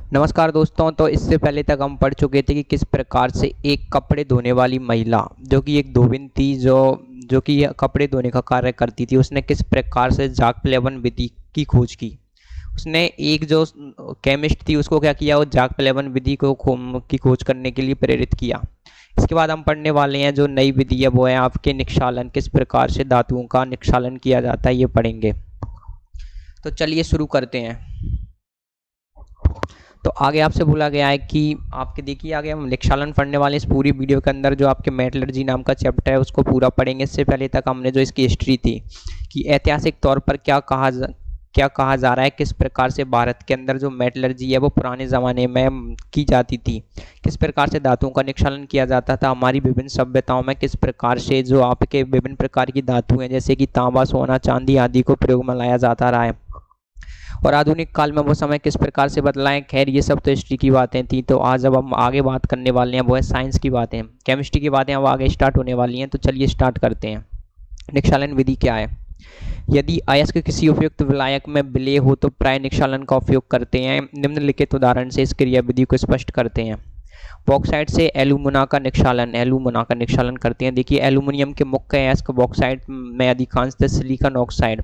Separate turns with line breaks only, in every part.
नमस्कार दोस्तों। तो इससे पहले तक हम पढ़ चुके थे कि किस प्रकार से एक कपड़े धोने वाली महिला जो कि एक धोबिन थी, जो कि कपड़े धोने का कार्य करती थी, उसने किस प्रकार से जाक प्लेवन विधि की खोज की। उसने एक जो केमिस्ट थी उसको क्या किया, वो जाक प्लेवन विधि की खोज करने के लिए प्रेरित किया। इसके बाद हम पढ़ने वाले हैं जो नई विधि है वो है आपके निक्षालन, किस प्रकार से धातुओं का निक्षालन किया जाता है ये पढ़ेंगे। तो चलिए शुरू करते हैं। तो आगे आपसे बोला गया है कि आपके देखिए आगे हम निक्षालन पढ़ने वाले इस पूरी वीडियो के अंदर जो आपके मेटलर्जी नाम का चैप्टर है उसको पूरा पढ़ेंगे। इससे पहले तक हमने जो इसकी हिस्ट्री थी कि ऐतिहासिक तौर पर क्या कहा जा रहा है, किस प्रकार से भारत के अंदर जो मेटलर्जी है वो पुराने ज़माने में की जाती थी, किस प्रकार से धातुओं का निक्षालन किया जाता था हमारी विभिन्न सभ्यताओं में, किस प्रकार से जो आपके विभिन्न प्रकार की धातु हैं जैसे कि तांबा, सोना, चांदी आदि को प्रयोग में लाया जाता रहा है और आधुनिक काल में वो समय किस प्रकार से बदला है। खैर ये सब तो हिस्ट्री की बातें थी। तो आज जब हम आगे बात करने वाले हैं वो है साइंस की बातें, केमिस्ट्री की बातें अब आगे स्टार्ट होने वाली हैं। तो चलिए स्टार्ट करते हैं। निक्षालन विधि क्या है। यदि अयस्क किसी उपयुक्त विलायक में विलेय हो तो प्राय निक्षालन का उपयोग करते हैं। निम्नलिखित उदाहरण से इस क्रियाविधि को स्पष्ट करते हैं। बॉक्साइट से एल्यूमिना का निक्षालन करते हैं। देखिए एल्यूमिनियम के मुख्य अयस्क बॉक्साइट में अधिकांशतः सिलिकॉन ऑक्साइड,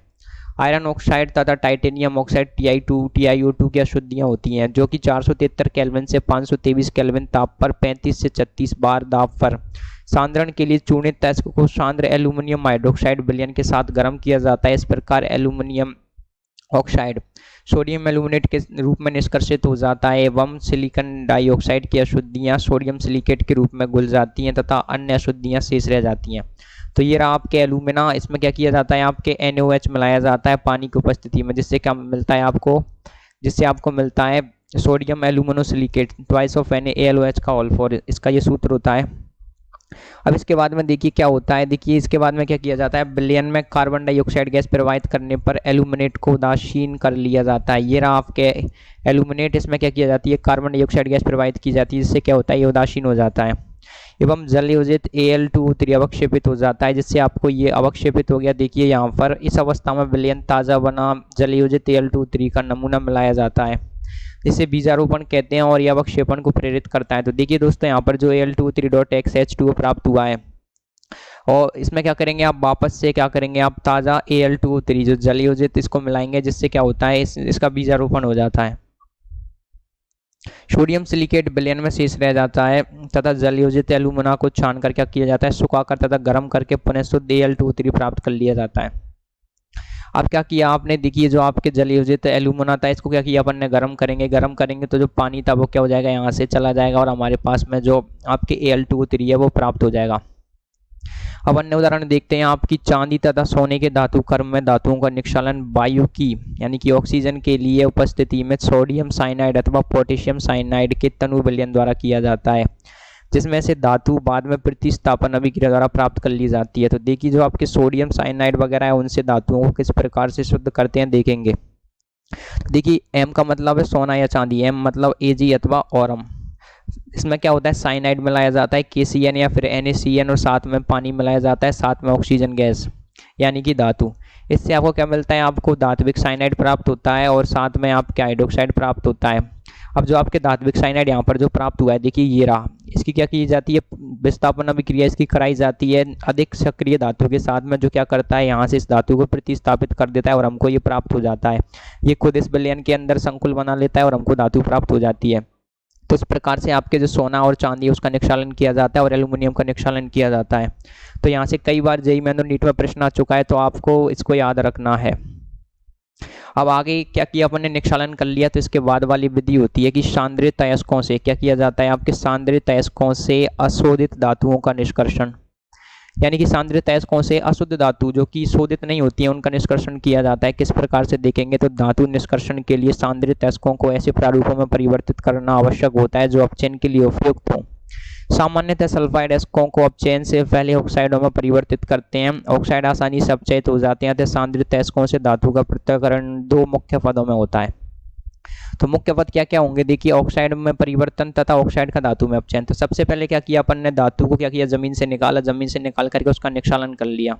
आयरन ऑक्साइड तथा टाइटेनियम ऑक्साइड TiO2 की अशुद्धियां होती हैं जो कि 473 केल्विन से 523 केल्विन ताप पर 35 से 36 बार दाब पर सांद्रण के लिए चूर्णित अयस्क को सांद्र एल्यूमिनियम हाइड्रोक्साइड विलयन के साथ गर्म किया जाता है। इस प्रकार एल्यूमिनियम ऑक्साइड सोडियम एल्यूमिनेट के रूप में निष्कर्षित हो जाता है एवं सिलिकॉन डाइऑक्साइड की अशुद्धियां सोडियम सिलिकेट के रूप में घुल जाती हैं तथा अन्य अशुद्धियां शेष रह जाती हैं। तो ये रहा आपके एल्यूमिना। इसमें क्या किया जाता है, आपके NaOH मिलाया जाता है पानी की उपस्थिति में, जिससे क्या मिलता है आपको, जिससे आपको मिलता है सोडियम एल्यूमिनोसिलिकेट ट्वाइस ऑफ NaAlOH का ऑल फोर, इसका ये सूत्र होता है। अब इसके बाद में देखिए क्या होता है। देखिए इसके बाद में क्या किया जाता है, विलयन में कार्बन डाइऑक्साइड गैस प्रवाहित करने पर एल्यूमिनेट को उदासीन कर लिया जाता है। ये रहा आपके एल्यूमिनेट। इसमें क्या किया जाती है, कार्बन डाइऑक्साइड गैस प्रवाहित की जाती है, जिससे क्या होता है ये उदासीन हो जाता है एवं जलयोजित Al2O3 अवक्षेपित हो जाता है, जिससे आपको ये अवक्षेपित हो गया। देखिए यहाँ पर इस अवस्था में विलयन ताज़ा बना जलयोजित Al2O3 का नमूना मिलाया जाता है, जिसे बीजारोपण कहते हैं और यह अवक्षेपण को प्रेरित करता है। तो देखिए दोस्तों यहाँ पर जो Al2O3.XH2O प्राप्त हुआ है और इसमें क्या करेंगे आप, वापस से क्या करेंगे आप, ताज़ा Al2O3 जो जलयोजित इसको मिलाएंगे, जिससे क्या होता है इसका बीजारोपण हो जाता है। सोडियम सिलिकेट विलयन में शेष रह जाता है तथा जलयोजित एल्यूमिना को छानकर क्या किया जाता है, सुखाकर तथा गर्म करके पुनः शुद्ध Al2O3 प्राप्त कर लिया जाता है। अब क्या किया आपने, देखिए जो आपके जलयोजित एल्यूमिना था इसको क्या किया अपन ने, गर्म करेंगे तो जो पानी था वो क्या हो जाएगा, यहाँ से चला जाएगा और हमारे पास में जो आपके Al2O3 है वो प्राप्त हो जाएगा। अब अन्य उदाहरण देखते हैं। आपकी चांदी तथा सोने के धातु कर्म में धातुओं का निक्षालन वायु की यानी कि ऑक्सीजन के लिए उपस्थिति में सोडियम साइनाइड अथवा पोटेशियम साइनाइड के तनु विलयन द्वारा किया जाता है, जिसमें से धातु बाद में प्रतिस्थापन अभिक्रिया द्वारा प्राप्त कर ली जाती है। तो देखिए जो आपके सोडियम साइनाइड वगैरह है उनसे धातुओं को किस प्रकार से शुद्ध करते हैं देखेंगे। देखिए M का मतलब है सोना या चांदी, M मतलब Ag अथवा औरम। इसमें क्या होता है, साइनाइड मिलाया जाता है KCN या फिर NaCN और साथ में पानी मिलाया जाता है, साथ में ऑक्सीजन गैस यानी कि धातु। इससे आपको क्या मिलता है, आपको धात्विक साइनाइड प्राप्त होता है और साथ में आपके हाइड्रोक्साइड प्राप्त होता है। अब जो आपके धात्विक साइनाइड यहाँ पर जो प्राप्त हुआ है, देखिए ये रहा, इसकी क्या की जाती है, विस्थापन अभिक्रिया इसकी कराई जाती है अधिक सक्रिय धातु के साथ में, जो क्या करता है यहाँ से इस धातु को प्रतिस्थापित कर देता है और हमको ये प्राप्त हो जाता है। ये खुद इस विलयन के अंदर संकुल बना लेता है और हमको धातु प्राप्त हो जाती है। तो इस प्रकार से आपके जो सोना और चांदी है उसका निक्षालन किया जाता है और एल्यूमिनियम का निक्षालन किया जाता है। तो यहाँ से कई बार जेईई मेन नीट में प्रश्न आ चुका है, तो आपको इसको याद रखना है। अब आगे क्या किया अपन ने, निक्षालन कर लिया, तो इसके बाद वाली विधि होती है कि सांद्रित अयस्कों से क्या किया जाता है, आपके सांद्रित अयस्कों से अशोधित धातुओं का निष्कर्षण, यानी कि सांद्रित अयस्कों से अशुद्ध धातु जो कि शोधित नहीं होती है उनका निष्कर्षण किया जाता है। किस प्रकार से देखेंगे, तो धातु निष्कर्षण के लिए सांद्रित अयस्कों को ऐसे प्रारूपों में परिवर्तित करना आवश्यक होता है जो अपचयन के लिए उपयुक्त हो। सामान्यतः सल्फाइड अयस्कों को अपचयन से पहले ऑक्साइडों में परिवर्तित करते हैं। ऑक्साइड आसानी से अपचयित हो जाते हैं, तो सांद्रित अयस्कों से धातु का पृथक्करण दो मुख्य पदों में होता है। तो मुख्य पद क्या क्या होंगे, देखिए ऑक्साइड में परिवर्तन तथा ऑक्साइड का धातु में अपचयन। तो सबसे पहले क्या किया अपन ने, धातु को क्या किया, जमीन से निकाला, जमीन से निकाल करके उसका निक्षालन कर लिया।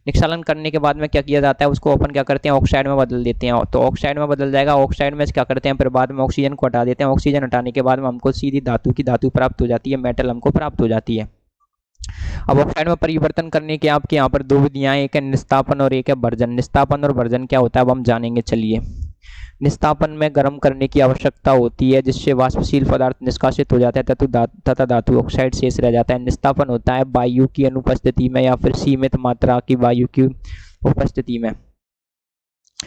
निक्षालन करने के बाद में क्या किया जाता है, उसको अपन क्या करते हैं, ऑक्साइड में बदल देते हैं। तो ऑक्साइड में बदल जाएगा, ऑक्साइड में क्या करते हैं, फिर बाद में ऑक्सीजन को हटा देते हैं। ऑक्सीजन हटाने के बाद में हमको सीधी धातु की धातु प्राप्त हो जाती है, मेटल हमको प्राप्त हो जाती है। अब ऑक्साइड में परिवर्तन करने के आपके यहाँ पर दो विधियां, एक है निस्तापन और एक है भर्जन। निस्तापन और भर्जन क्या होता है अब हम जानेंगे, चलिए। निस्तापन में गर्म करने की आवश्यकता होती है, जिससे वाष्पशील पदार्थ निष्कासित हो जाता है तथा धातु ऑक्साइड शेष रह जाता है। निस्तापन होता है वायु की अनुपस्थिति में या फिर सीमित मात्रा की वायु की उपस्थिति में।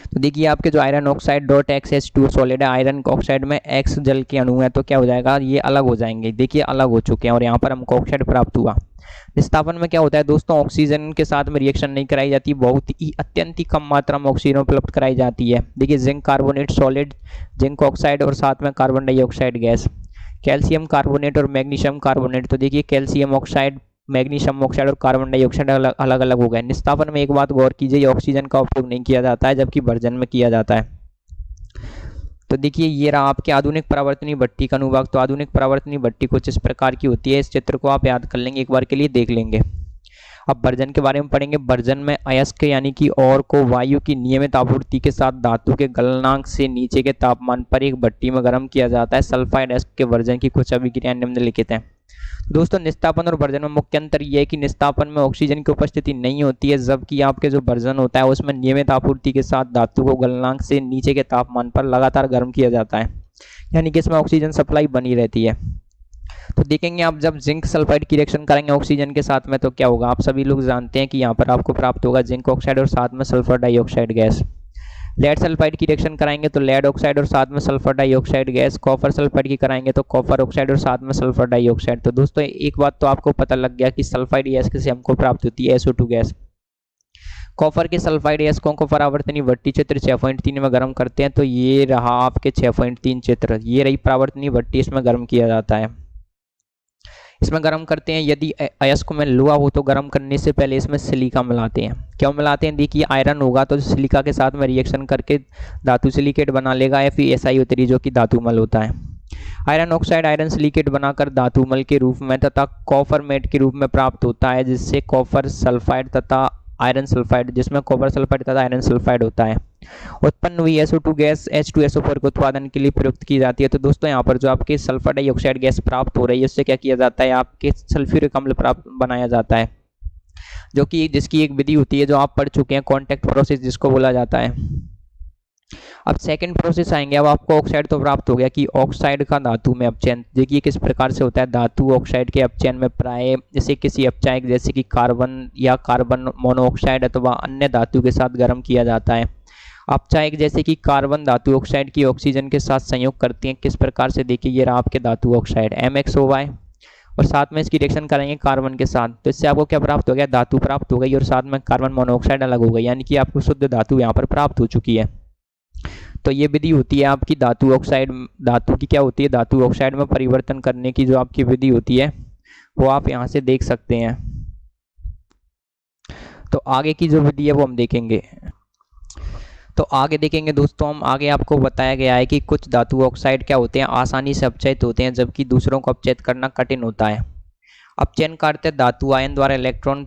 तो देखिए आपके जो iron oxide dot XH2 solid है, आयरन ऑक्साइड में X जल के अणु है, तो क्या हो जाएगा, ये अलग हो जाएंगे। देखिए अलग हो चुके हैं और यहाँ पर हमको ऑक्साइड प्राप्त हुआ। निस्तापन में क्या होता है दोस्तों, ऑक्सीजन के साथ में रिएक्शन नहीं कराई जाती, बहुत ही अत्यंत ही कम मात्रा में ऑक्सीजन उपलब्ध कराई जाती है। देखिए zinc carbonate solid, zinc oxide और साथ में carbon dioxide gas, calcium carbonate और मैग्नीशियम कार्बोनेट। तो देखिए कैल्शियम ऑक्साइड, मैग्नीशियम ऑक्साइड और कार्बन डाइऑक्साइड अलग अलग हो गए। निस्तापन में एक बात गौर कीजिए, ऑक्सीजन का उपयोग नहीं किया जाता है, जबकि भर्जन में किया जाता है। तो देखिए ये रहा आपके आधुनिक परावर्तनीय भट्टी का अनुभाग। तो आधुनिक परावर्तनीय भट्टी कुछ इस प्रकार की होती है, इस चित्र को आप याद कर लेंगे, एक बार के लिए देख लेंगे। अब भर्जन के बारे में पढ़ेंगे। भर्जन में अयस्क यानी कि और को वायु की नियमित आपूर्ति के साथ धातु के गलनांक से नीचे के तापमान पर एक भट्टी में गर्म किया जाता है। सल्फाइड अयस्क के भर्जन की कुछ अभिक्रियाएं निम्नलिखित हैं। दोस्तों निस्तापन और भर्जन में मुख्य अंतर यह है कि निस्तापन में ऑक्सीजन की उपस्थिति नहीं होती है, जबकि आपके जो भर्जन होता है उसमें नियमित आपूर्ति के साथ धातु को गलनांक से नीचे के तापमान पर लगातार गर्म किया जाता है, यानी कि इसमें ऑक्सीजन सप्लाई बनी रहती है। तो देखेंगे आप जब जिंक सल्फाइड की रिएक्शन करेंगे ऑक्सीजन के साथ में तो क्या होगा, आप सभी लोग जानते हैं कि यहाँ पर आपको प्राप्त होगा जिंक ऑक्साइड और साथ में sulphur dioxide gas. Lead sulphide की रिएक्शन कराएंगे तो लेड ऑक्साइड और साथ में sulphur dioxide gas. Copper sulphide की कराएंगे तो कॉपर ऑक्साइड और साथ में सल्फर डाइऑक्साइड। तो दोस्तों एक बात तो आपको पता लग गया कि सल्फाइड गैस से हमको प्राप्त होती है SO2 गैस। कॉपर के सल्फाइड गैसों को परावर्तनीय भट्टी चित्र 6.3 में गर्म करते हैं। तो ये रहा आपके 6.3 चित्र, ये रही परावर्तनीय भट्टी, इसमें गर्म किया जाता है। इसमें गर्म करते हैं, यदि अयस्क में लोहा हो तो गर्म करने से पहले इसमें सिलिका मिलाते हैं। क्यों मिलाते हैं, देखिए आयरन होगा तो सिलिका के साथ में रिएक्शन करके धातु सिलिकेट बना लेगा FeSiO3 जो कि धातुमल होता है। आयरन ऑक्साइड आयरन सिलिकेट बनाकर धातुमल के रूप में तथा कॉपर मेट के रूप में प्राप्त होता है, जिससे कॉपर सल्फाइड तथा आयरन सल्फाइड, जिसमें कॉपर सल्फाइड तथा आयरन सल्फाइड होता है। उत्पन्न हुई SO2 गैस H2SO4 के उत्पादन के लिए प्रयुक्त की जाती है। तो दोस्तों यहाँ पर जो आपके सल्फर डाइऑक्साइड गैस प्राप्त हो रही है उससे क्या किया जाता है, आपके सल्फ्यूरिक अम्ल प्राप्त बनाया जाता है, जो कि जिसकी एक विधि होती है जो आप पढ़ चुके हैं, कॉन्टैक्ट प्रोसेस जिसको बोला जाता है। अब सेकंड प्रोसेस आएंगे। अब आपको ऑक्साइड तो प्राप्त हो गया कि ऑक्साइड का धातु में अपचयन देखिए किस प्रकार से होता है। धातु ऑक्साइड के अपचयन में प्राय जैसे किसी अपचायक जैसे कि कार्बन या कार्बन मोनोऑक्साइड अथवा अन्य धातु के साथ गर्म किया जाता है। अपचायक जैसे कि कार्बन धातु ऑक्साइड की ऑक्सीजन के साथ संयोग करते हैं, किस प्रकार से, देखिए ये रहा आपके धातु ऑक्साइड MXOY और साथ में इसकी रिएक्शन करेंगे कार्बन के साथ, तो इससे आपको क्या प्राप्त हो गया, धातु प्राप्त हो गई और साथ में कार्बन मोनोऑक्साइड अलग हो गई, यानी कि आपको शुद्ध धातु यहाँ पर प्राप्त हो चुकी है। तो ये विधि होती है आपकी धातु ऑक्साइड, धातु की क्या होती है, धातु ऑक्साइड में परिवर्तन करने की जो आपकी विधि होती है वो आप यहाँ से देख सकते हैं। तो आगे की जो विधि है वो हम देखेंगे। तो आगे देखेंगे दोस्तों हम, आगे आपको बताया गया है कि कुछ धातु ऑक्साइड क्या होते हैं, आसानी से अपचयित होते हैं, जबकि दूसरों को अपचयित करना कठिन होता है। अपचयन का अर्थ है धातु आयन द्वारा इलेक्ट्रॉन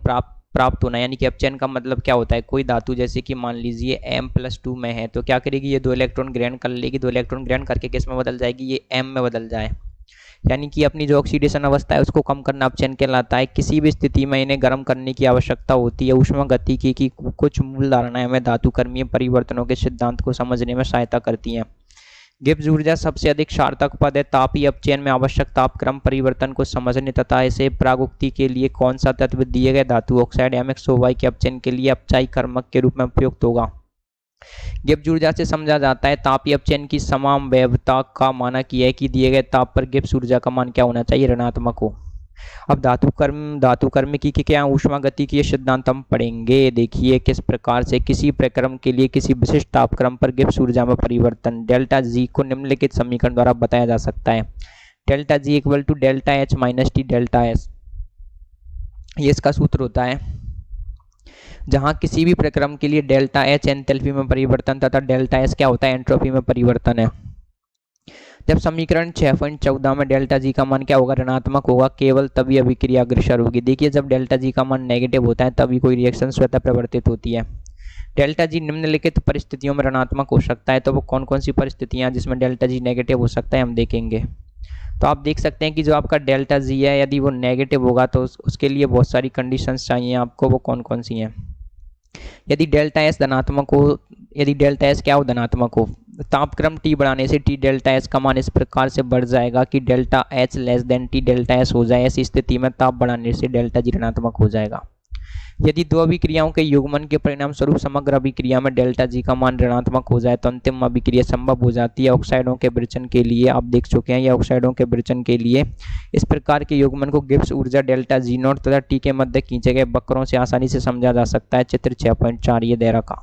प्राप्त होना, यानी कि अपचयन का मतलब क्या होता है, कोई धातु जैसे कि मान लीजिए M+2 में है तो क्या करेगी, ये 2 इलेक्ट्रॉन ग्रहण कर लेगी, 2 इलेक्ट्रॉन ग्रहण करके किस में बदल जाएगी, ये M में बदल जाए, यानी कि अपनी जो ऑक्सीडेशन अवस्था है उसको कम करना अपचयन कहलाता है। किसी भी स्थिति में इन्हें गर्म करने की आवश्यकता होती है। ऊष्मागतिकी की कुछ मूल धारणाएं हमें धातुकर्मीय परिवर्तनों के सिद्धांत को समझने में सहायता करती हैं। गिब्स ऊर्जा सबसे अधिक सार्थक पद है। तापीय अपचयन में आवश्यक तापक्रम परिवर्तन को समझने तथा इसे प्रागुक्ति के लिए कौन सा तत्व दिए गए धातु ऑक्साइड MXOY के अपचयन के लिए अपचायी कर्मक के रूप में उपयुक्त होगा। गिब्स ऊर्जा से समझा जाता है तापीय अपचयन की समवैधता का मानक यह है कि दिए गए ताप पर गिब्स ऊर्जा का मान क्या होना चाहिए, ऋणात्मक हो। अब धातुकर्म की क्या ऊष्मागतिकीय सिद्धांत हम पढ़ेंगे। देखिए किस प्रकार से किसी प्रक्रम के लिए किसी विशिष्ट तापक्रम पर गिब्स ऊर्जा में परिवर्तन डेल्टा G को निम्नलिखित समीकरण द्वारा बताया जा सकता है। Delta G equal to delta H minus T delta S, ये इसका सूत्र होता है, जहां किसी भी प्रक्रम के लिए डेल्टा H एंथैल्पी में परिवर्तन तथा डेल्टा S क्या होता है, एंट्रोपी में परिवर्तन है। जब समीकरण 6.14 में डेल्टा जी का मान क्या होगा, ऋणात्मक होगा, केवल तभी अभिक्रिया अग्रसर होगी। देखिए जब डेल्टा जी का मान नेगेटिव होता है तभी कोई रिएक्शन स्वतः प्रवर्तित होती है। डेल्टा जी निम्नलिखित परिस्थितियों में ऋणात्मक हो सकता है, तो वो कौन कौन सी परिस्थितियां जिसमें डेल्टा जी नेगेटिव हो सकता है हम देखेंगे। तो आप देख सकते हैं कि जो आपका डेल्टा जी है यदि वो नेगेटिव होगा तो उसके लिए बहुत सारी कंडीशंस चाहिए आपको, वो कौन कौन सी हैं। यदि डेल्टा एस धनात्मक हो, यदि डेल्टा एस क्या हो, धनात्मक हो, तापक्रम टी बढ़ाने से टी डेल्टा एस का मान इस प्रकार से बढ़ जाएगा कि delta H less than T delta S हो जाए। ऐसी स्थिति में ताप बढ़ाने से डेल्टा जी ऋणात्मक हो जाएगा। यदि दो अभिक्रियाओं के युग्मन के परिणाम स्वरूप समग्र अभिक्रिया में डेल्टा जी का मान ऋणात्मक हो जाए तो अंतिम अभिक्रिया संभव हो जाती है। ऑक्साइडों के विरचन के लिए आप देख चुके हैं, ये ऑक्साइडों के विरचन के लिए इस प्रकार के युग्मन को गिब्स ऊर्जा डेल्टा जी नॉट तथा टी के मध्य खींचे गए वक्रों से आसानी से समझा जा सकता है। चित्र 6.4 ये दायरा का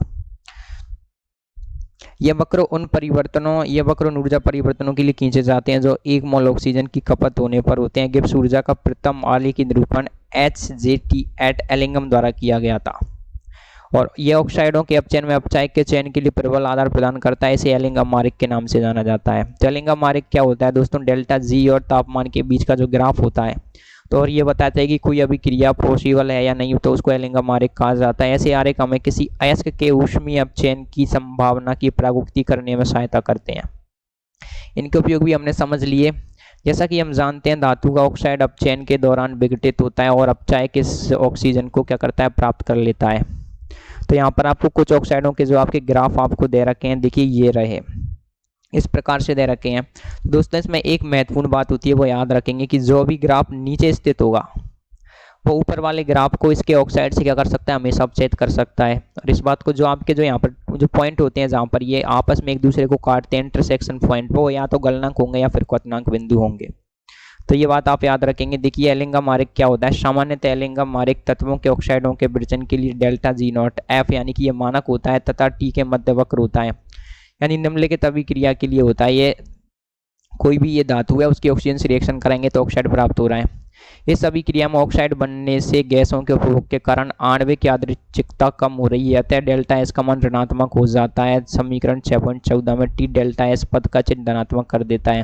ये वक्र उन ऊर्जा परिवर्तनों के लिए खींचे जाते हैं जो 1 मोल ऑक्सीजन की खपत होने पर होते हैं। गिब्स ऊर्जा का प्रथम आलेखी निरूपण HJT एट एलिंगम द्वारा किया गया था और यह ऑक्साइडों के अपचयन में अपचायक के चयन के लिए प्रबल आधार प्रदान करता है। इसे एलिंगम मार्ग के नाम से जाना जाता है। तो एलिंगम मार्ग क्या होता है दोस्तों, डेल्टा जी और तापमान के बीच का जो ग्राफ होता है, तो और ये बताता है कि कोई अभिक्रिया पॉसिबल है या नहीं, तो उसको एलिंगम आरेख कहा जाता है। ऐसे आरेख हमें किसी अयस्क के ऊष्मीय अपचयन की संभावना की प्रागुक्ति करने में सहायता करते हैं। इनके उपयोग भी हमने समझ लिए। जैसा कि हम जानते हैं धातु का ऑक्साइड अपचयन के दौरान विघटित होता है और अपचायक इस ऑक्सीजन को क्या करता है, प्राप्त कर लेता है। तो यहाँ पर आपको कुछ ऑक्साइडों के जो आपके ग्राफ आपको दे रखे हैं, देखिए ये रहे, इस प्रकार से दे रखे हैं। दोस्तों इसमें एक महत्वपूर्ण बात होती है, वो याद रखेंगे कि जो भी ग्राफ नीचे स्थित होगा वो ऊपर वाले ग्राफ को इसके ऑक्साइड से क्या कर सकता है, हमेशा अपचयित कर सकता है। और इस बात को जो आपके जो यहाँ पर जो पॉइंट होते हैं जहाँ पर ये आपस में एक दूसरे को काटते हैं, इंटरसेक्शन पॉइंट, वो या तो गलनांक होंगे या फिर क्वथनांक बिंदु होंगे। तो ये बात आप याद रखेंगे। देखिए एलिंगम आरेख क्या होता है, सामान्यतः एलिंगम आरेख तत्वों के ऑक्साइडों के विरचन के लिए डेल्टा जी नॉट एफ यानी कि ये मानक होता है तथा टी के मध्य वक्र होता है, यानी निम्नलिखित अभिक्रिया के लिए होता है। ये कोई भी ये धातु है उसकी ऑक्सीजन से रिएक्शन कराएंगे तो ऑक्साइड प्राप्त हो रहा है। इस अभिक्रिया में ऑक्साइड बनने से गैसों के उपभोग के कारण आणविक यादृच्छिकता कम हो रही है, अतः डेल्टा एस का मान ऋणात्मक हो जाता है। समीकरण 6.14 में टी डेल्टा एस पद का चिन्ह धनात्मक कर देता है।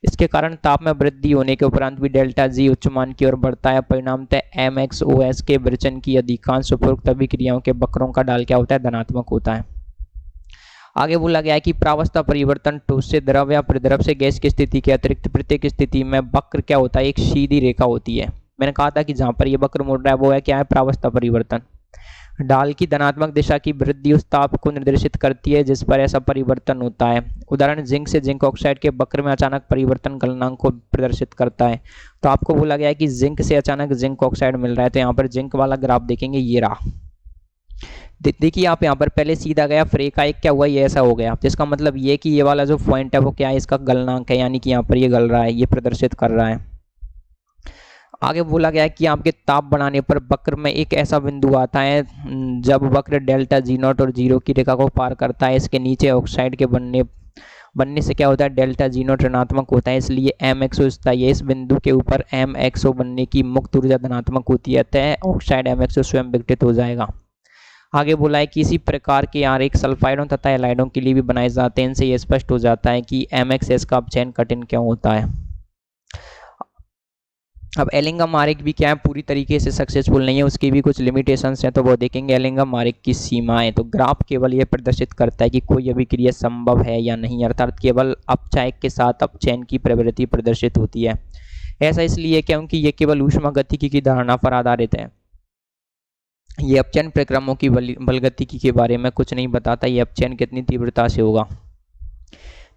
इसके कारण ताप में वृद्धि होने के उपरांत भी डेल्टा जी उच्च मान की ओर बढ़ता है। परिणामतः MXOS के विरचन की अधिकांश उपरोक्त अभिक्रियाओं के वक्रों का ढाल क्या होता है, धनात्मक होता है। आगे बोला गया है कि प्रावस्था परिवर्तन ठोस से द्रव या प्रद्रव से गैस की स्थिति के अतिरिक्त प्रत्येक स्थिति में वक्र क्या होता है, एक सीधी रेखा होती है। मैंने कहा था कि जहां पर ये वक्र मुड़ रहा है वो है क्या है, प्रावस्था परिवर्तन। ढाल की धनात्मक दिशा की वृद्धि उस ताप को निर्देशित करती है जिस पर ऐसा परिवर्तन होता है। उदाहरण जिंक से जिंक ऑक्साइड के वक्र में अचानक परिवर्तन गलनांक को प्रदर्शित करता है। तो आपको बोला गया है कि जिंक से अचानक जिंक ऑक्साइड मिल रहा है, तो यहाँ पर जिंक वाला ग्राफ देखेंगे, ये रहा। देखिए आप यहाँ पर पहले सीधा गया, फिर एकाएक क्या हुआ, ये ऐसा हो गया। जिसका मतलब ये कि ये वाला जो पॉइंट है वो क्या है, इसका गलनांक है, यानी कि यहाँ पर ये गल रहा है, ये प्रदर्शित कर रहा है। आगे बोला गया है कि आपके ताप बढ़ाने पर वक्र में एक ऐसा बिंदु आता है जब वक्र डेल्टा जी नॉट और जीरो की रेखा को पार करता है। इसके नीचे ऑक्साइड के बनने से क्या होता है, डेल्टा जी नॉट ऋणात्मक होता है, इसलिए MXO स्थायी है। इस बिंदु के ऊपर MXO बनने की मुक्त ऊर्जा धनात्मक होती है, अतः ऑक्साइड MXO स्वयं विघटित हो जाएगा। आगे बोला है कि इसी प्रकार के आरेख सल्फाइडों तथा एलाइडों के लिए भी बनाए जाते हैं। इनसे यह स्पष्ट हो जाता है कि MXS का अपचयन कठिन क्यों होता है। अब एलिंगम आरेख भी क्या है, पूरी तरीके से सक्सेसफुल नहीं है, उसकी भी कुछ लिमिटेशंस हैं, तो वो देखेंगे एलिंगम आरेख की सीमाएं। तो ग्राफ केवल ये प्रदर्शित करता है कि कोई अभिक्रिया संभव है या नहीं, अर्थात केवल अपचायक के साथ अपचयन की प्रवृत्ति प्रदर्शित होती है। ऐसा इसलिए क्योंकि ये केवल ऊष्मागतिकी की धारणा पर आधारित है। ये अपचयन प्रक्रमों की बलगतिकी के बारे में कुछ नहीं बताता, ये अपचयन कितनी तीव्रता से होगा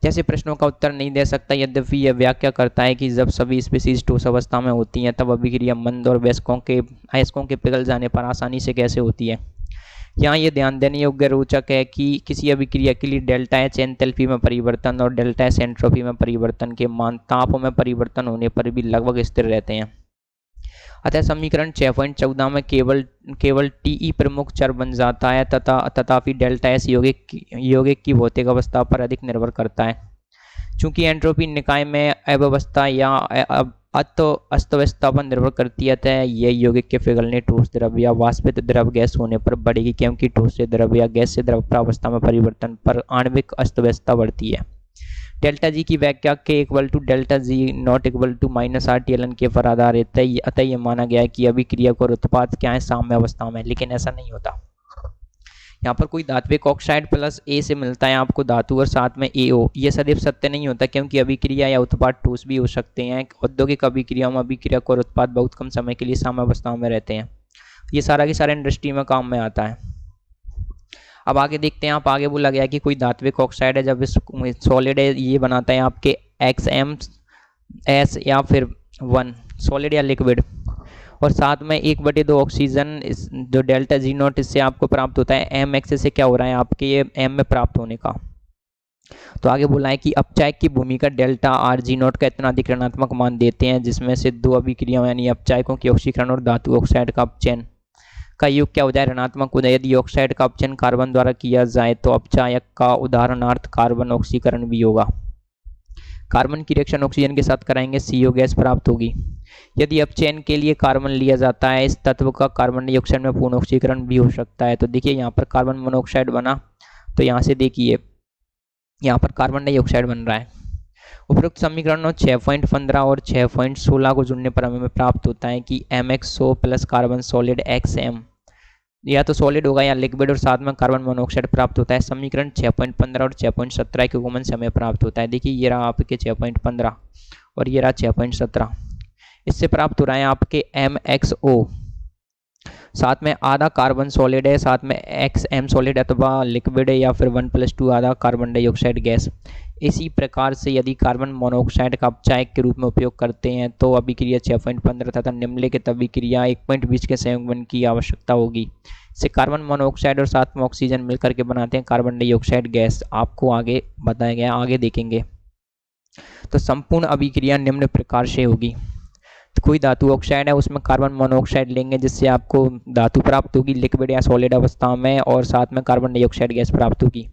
जैसे प्रश्नों का उत्तर नहीं दे सकता। यद्यपि यह व्याख्या करता है कि जब सभी स्पीसीज ठोस अवस्था में होती हैं तब अभिक्रिया मंद और अयस्कों के पिघल जाने पर आसानी से कैसे होती है। यहाँ ये ध्यान देने योग्य रोचक है कि किसी अभिक्रिया के लिए डेल्टा एच एंथैल्पी में परिवर्तन और डेल्टा एस एंट्रोपी में परिवर्तन के मान ताप में परिवर्तन होने पर भी लगभग स्थिर रहते हैं। अतः समीकरण 6.14 में केवल टीई प्रमुख चर बन जाता है तथापि डेल्टा एस यौगिक की भौतिक अवस्था पर अधिक निर्भर करता है। चूंकि एंट्रोपी निकाय में अव्यवस्था या अस्तव्यस्तता पर निर्भर करती है, अतः यह यौगिक के पिघलने ठोस द्रव या वाष्पित द्रव गैस होने पर बढ़ेगी, क्योंकि ठोस से द्रव या गैस से द्रव प्रावस्था में परिवर्तन पर आणविक अस्तव्यस्तता बढ़ती है। डेल्टा जी की व्याख्या के equal to delta G not equal to minus R T L N के पर आधारित है। अतः ये माना गया है कि अभिक्रिया और उत्पाद क्या है, साम्य अवस्था में, लेकिन ऐसा नहीं होता। यहाँ पर कोई धात्विक ऑक्साइड प्लस ए से मिलता है आपको धातु और साथ में एओ, ये सदैव सत्य नहीं होता, क्योंकि अभिक्रिया या उत्पाद ठोस भी हो सकते हैं। औद्योगिक अभिक्रियाओं में अभिक्रिया और उत्पाद बहुत कम समय के लिए साम्य अवस्थाओं में रहते हैं। ये सारा की सारा इंडस्ट्री में काम में आता है। अब आगे देखते हैं, आप आगे बोला गया कि कोई धात्विक ऑक्साइड है, जब इस सॉलिड है ये बनाता है आपके XMS या फिर 1 सॉलिड या लिक्विड, और साथ में 1/2 ऑक्सीजन इस जो डेल्टा जी नॉट इससे आपको प्राप्त होता है। MX से क्या हो रहा है आपके ये M में प्राप्त होने का। तो आगे बोला है कि अपचायक की भूमिका डेल्टा आर जी नॉट का इतना अधिक ऋणात्मक मान देते हैं, जिसमें से दो अभिक्रियाओं यानी अपचायकों की ऑक्सीकरण और धातु ऑक्साइड का अपचयन का योग क्या हो जाए, ऋणात्मक हो जाए। यदि ऑक्साइड का अपचयन कार्बन द्वारा किया जाए तो अपचायक का उदाहरणार्थ कार्बन ऑक्सीकरण भी होगा। कार्बन की रिएक्शन ऑक्सीजन के साथ कराएंगे, CO गैस प्राप्त होगी। यदि अपचयन के लिए कार्बन लिया जाता है, इस तत्व का कार्बन डाइऑक्साइड में पूर्ण ऑक्सीकरण भी हो सकता है। तो देखिए यहाँ पर कार्बन मोनोऑक्साइड बना, तो यहाँ से देखिए यहाँ पर कार्बन डाइऑक्साइड बन रहा है। उपरोक्त समीकरणों 6.15 और 6.16 को जुड़ने पर हमें प्राप्त होता है कि MXO plus carbon solid XM या तो सॉलिड होगा या लिक्विड, और साथ में कार्बन मोनोऑक्साइड प्राप्त होता है। समीकरण 6.15 और 6.17 के गुणन से हमें प्राप्त होता है। देखिए ये रहा आपके 6.15 और ये रहा 6.17। इससे प्राप्त हो रहा है आपके MXO, साथ में आधा कार्बन सॉलिड है, साथ में XM सॉलिड अथवा लिक्विड है, या फिर 1+2 आधा कार्बन डाइऑक्साइड गैस। इसी प्रकार से यदि कार्बन मोनोऑक्साइड का अपचायक के रूप में उपयोग करते हैं तो अभिक्रिया 6.15 तथा निम्नलिखित अभिक्रिया 1.20 के संयुग्मन की आवश्यकता होगी। से कार्बन मोनोऑक्साइड और साथ में ऑक्सीजन मिलकर के बनाते हैं कार्बन डाइऑक्साइड गैस। आपको आगे बताया गया, आगे देखेंगे। तो संपूर्ण अभिक्रिया निम्न प्रकार से होगी। तो कोई धातु ऑक्साइड है, उसमें कार्बन मोनोऑक्साइड लेंगे जिससे आपको धातु प्राप्त होगी लिक्विड या सॉलिड अवस्था में, और साथ में कार्बन डाइऑक्साइड गैस प्राप्त होगी।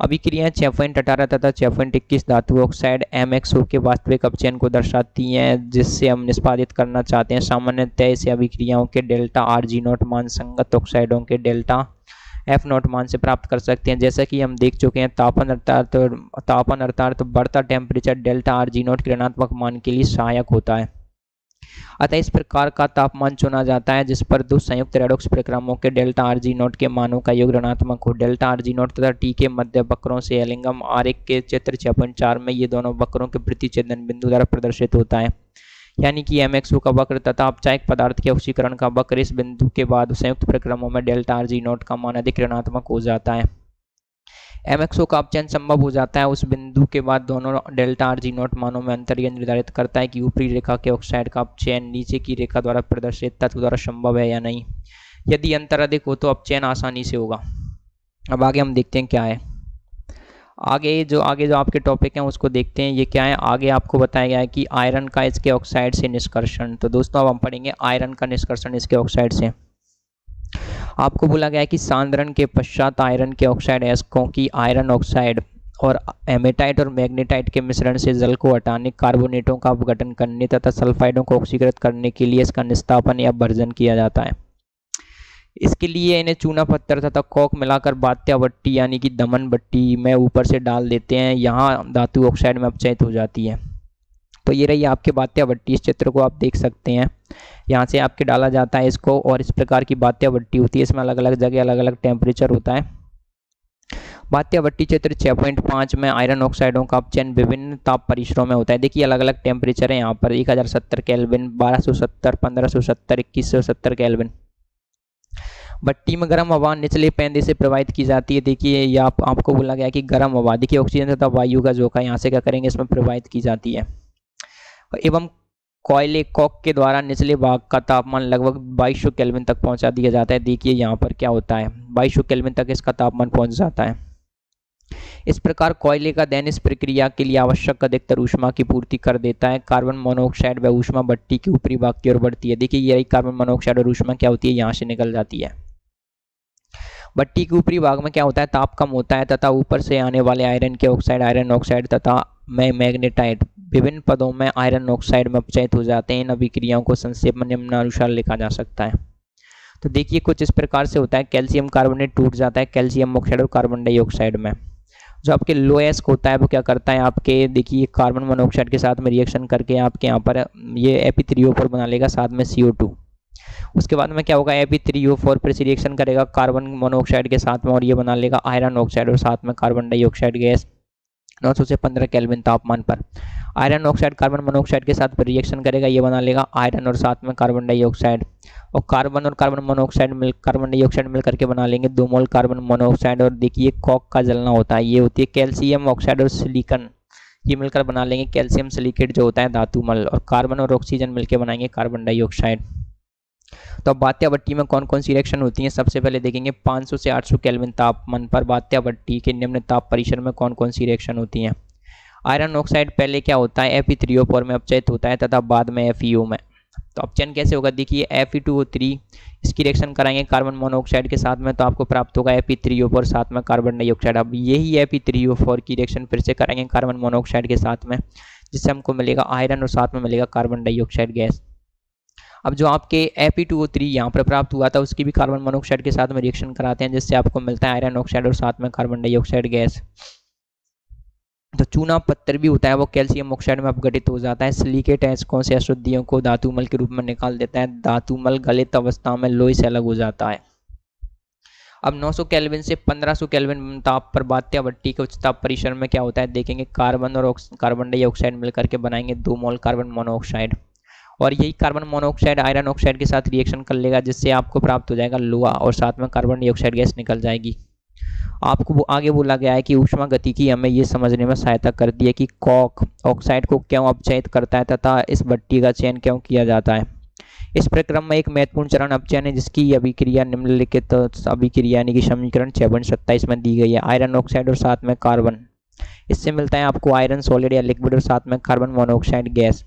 अभिक्रियाएं 6.18 तथा 6.21 धातु ऑक्साइड MXO के वास्तविक अपचयन को दर्शाती हैं, जिससे हम निष्पादित करना चाहते हैं। सामान्यतः इसे अभिक्रियाओं के डेल्टा आर जी नॉट मान संगत ऑक्साइडों के डेल्टा F नॉट मान से प्राप्त कर सकते हैं। जैसा कि हम देख चुके हैं, तापन अर्थात बढ़ता temperature delta R G not के ऋणात्मक मान के लिए सहायक होता है। अतः इस प्रकार का तापमान चुना जाता है जिस पर दो संयुक्त रेडॉक्स प्रक्रमों के डेल्टा आर जी नॉट के मानों का योग ऋणात्मक हो। डेल्टा आर जी नॉट तथा टी के मध्य वक्रों से एलिंगम R1 के चित्र 6.4 में ये दोनों वक्रों के प्रतिच्छेदन बिंदु द्वारा प्रदर्शित होता है। यानी कि MXO का वक्र तथा अपचायक पदार्थ के ऑक्सीकरण का वक्र, इस बिंदु के बाद संयुक्त प्रक्रमों में डेल्टा आर जी नॉट का मान अधिक ऋणात्मक हो जाता है। MXO का अपचयन संभव हो जाता है उस बिंदु के बाद दोनों डेल्टा आर जी नॉट मानों में अंतर यह निर्धारित करता है कि ऊपरी रेखा के ऑक्साइड का अपचयन नीचे की रेखा द्वारा प्रदर्शित तत्व द्वारा संभव है या नहीं। यदि अंतर अधिक हो तो अपचयन आसानी से होगा। अब आगे हम देखते हैं क्या है। आगे जो आपके टॉपिक हैं उसको देखते हैं, ये क्या है। आगे आपको बताया गया है कि आयरन का इसके ऑक्साइड से निष्कर्षण। तो दोस्तों अब हम पढ़ेंगे आयरन का निष्कर्षण इसके ऑक्साइड से। आपको बोला गया है कि सांद्रण के पश्चात आयरन के ऑक्साइड अयस्कों की आयरन ऑक्साइड और हेमेटाइट और मैग्नेटाइट के मिश्रण से जल को हटाने, कार्बोनेटों का अपघटन करने तथा सल्फाइडों को ऑक्सीकृत करने के लिए इसका निस्तापन या भर्जन किया जाता है। इसके लिए इन्हें चूना पत्थर तथा कॉक मिलाकर बात्या भट्टी यानी कि दमन भट्टी में ऊपर से डाल देते हैं। यहाँ धातु ऑक्साइड में अपचयित हो जाती है। तो ये रही आपके बात्या भट्टी, इस चित्र को आप देख सकते हैं। यहाँ से आपके डाला जाता है इसको, और इस प्रकार की बात्या भट्टी होती है। इसमें अलग अलग जगह अलग अलग टेम्परेचर होता है। बात्या भट्टी चित्र 6.5 में आयरन ऑक्साइडों का अपचयन विभिन्न ताप परिसरों में होता है। देखिए अलग अलग टेम्परेचर है यहाँ पर, 1070 केल्विन, 1270, 1570, 2170 केल्विन। भट्टी में गर्म हवा निचले पैंदे से प्रवाहित की जाती है। देखिए ये आपको बोला गया कि गर्म हवा, देखिए ऑक्सीजन तथा वायु का झोंका यहाँ से क्या करेंगे, इसमें प्रवाहित की जाती है। एवं कोयले कॉक के द्वारा निचले भाग का तापमान लगभग 2200 केल्विन तक पहुंचा दिया जाता है। देखिए यहाँ पर क्या होता है, 2200 केल्विन तक इसका तापमान पहुंच जाता है। इस प्रकार कोयले का दहन इस प्रक्रिया के लिए आवश्यक अधिकतर ऊष्मा की पूर्ति कर देता है। कार्बन मोनोऑक्साइड व ऊष्मा भट्टी के ऊपरी भाग की ओर बढ़ती है। देखिए यही कार्बन मोनोऑक्साइड और ऊष्मा क्या होती है, यहाँ से निकल जाती है। भट्टी के ऊपरी भाग में क्या होता है, ताप कम होता है तथा ऊपर से आने वाले आयरन के ऑक्साइड, आयरन ऑक्साइड तथा मैग्नेटाइट विभिन्न पदों में आयरन ऑक्साइड में अपचयित हो जाते हैं। इन अभिक्रियाओं को संक्षेप में निम्नानुसार लिखा जा सकता है। तो देखिए कुछ इस प्रकार से होता है। कैल्शियम कार्बोनेट टूट जाता है कैल्शियम ऑक्साइड और कार्बन डाइऑक्साइड में। जो आपके लोएस्क होता है वो क्या करता है, आपके देखिए कार्बन मोनोऑक्साइड के साथ में रिएक्शन करके आपके यहाँ पर ये Fe3O4 बना लेगा साथ में CO2। उसके बाद में क्या होगा, Fe3O4 फिर से रिएक्शन करेगा कार्बन मोनोऑक्साइड के साथ में और ये बना लेगा आयरन ऑक्साइड और साथ में कार्बन डाइऑक्साइड गैस 900 से 15 केल्विन तापमान पर। आयरन ऑक्साइड कार्बन मोनोऑक्साइड के साथ रिएक्शन करेगा, ये बना लेगा आयरन और साथ में कार्बन डाइऑक्साइड, और कार्बन मोनोऑक्साइड कार्बन डाइऑक्साइड मिल करके बना लेंगे 2 मोल कार्बन मोनोऑक्साइड। और देखिए कॉक का जलना होता है, ये होती है कैल्शियम ऑक्साइड और सिलिकॉन, ये मिलकर बना लेंगे कैल्शियम सिलिकेट जो होता है धातुमल, और कार्बन और ऑक्सीजन मिलकर बनाएंगे कार्बन डाइऑक्साइड। तो अब बात्या भट्टी में कौन कौन सी रिएक्शन होती हैं, सबसे पहले देखेंगे 500 से 800 केल्विन तापमान पर बात्या भट्टी के निम्न ताप परिसर में कौन कौन सी रिएक्शन होती हैं। आयरन ऑक्साइड पहले क्या होता है, Fe3O4 में अपचयित होता है तथा बाद में FeO में। तो अपचयन कैसे होगा, देखिए Fe2O3 इसकी रिएक्शन कराएंगे कार्बन मोनोऑक्साइड के साथ में तो आपको प्राप्त होगा Fe3O4 साथ में कार्बन डाइऑक्साइड। अब यही Fe3O4 की रिएक्शन फिर से कराएंगे कार्बन मोनोऑक्साइड के साथ में, जिससे हमको मिलेगा आयरन और साथ में मिलेगा कार्बन डाइऑक्साइड गैस। अब जो आपके Fe2O3 यहाँ पर प्राप्त हुआ था उसकी भी कार्बन मोनोऑक्साइड के साथ में रिएक्शन कराते हैं, जिससे आपको मिलता है आयरन ऑक्साइड और साथ में कार्बन डाइऑक्साइड गैस। तो चूना पत्थर भी होता है वो कैल्शियम ऑक्साइड में अपघटित हो जाता है। सिलिकेट ऐसकों से अशुद्धियों को धातुमल के रूप में निकाल देता है, धातुमल गलित अवस्था में लोई से अलग हो जाता है। अब 900 केल्विन से 1500 केल्विन ताप पर बात्या भट्टी के उच्च ताप परिसर में क्या होता है, देखेंगे कार्बन और कार्बन डाइऑक्साइड मिलकर के बनाएंगे 2 मोल कार्बन मोनोऑक्साइड, और यही कार्बन मोनोऑक्साइड आयरन ऑक्साइड के साथ रिएक्शन कर लेगा, जिससे आपको प्राप्त हो जाएगा लोहा और साथ में कार्बन डाइऑक्साइड गैस निकल जाएगी। आपको आगे बोला गया है कि ऊष्मा गतिकी हमें ये समझने में सहायता करती है कि कॉक ऑक्साइड को क्यों अपचयित करता है तथा इस भट्टी का चयन क्यों किया जाता है। इस प्रक्रम में एक महत्वपूर्ण चरण अपचयन है, जिसकी अभिक्रिया निम्नलिखित अभिक्रिया यानी कि समीकरण 6.27 में दी गई है। आयरन ऑक्साइड और साथ में कार्बन, इससे मिलता है आपको आयरन सॉलिड या लिक्विड और साथ में कार्बन मोनोऑक्साइड गैस।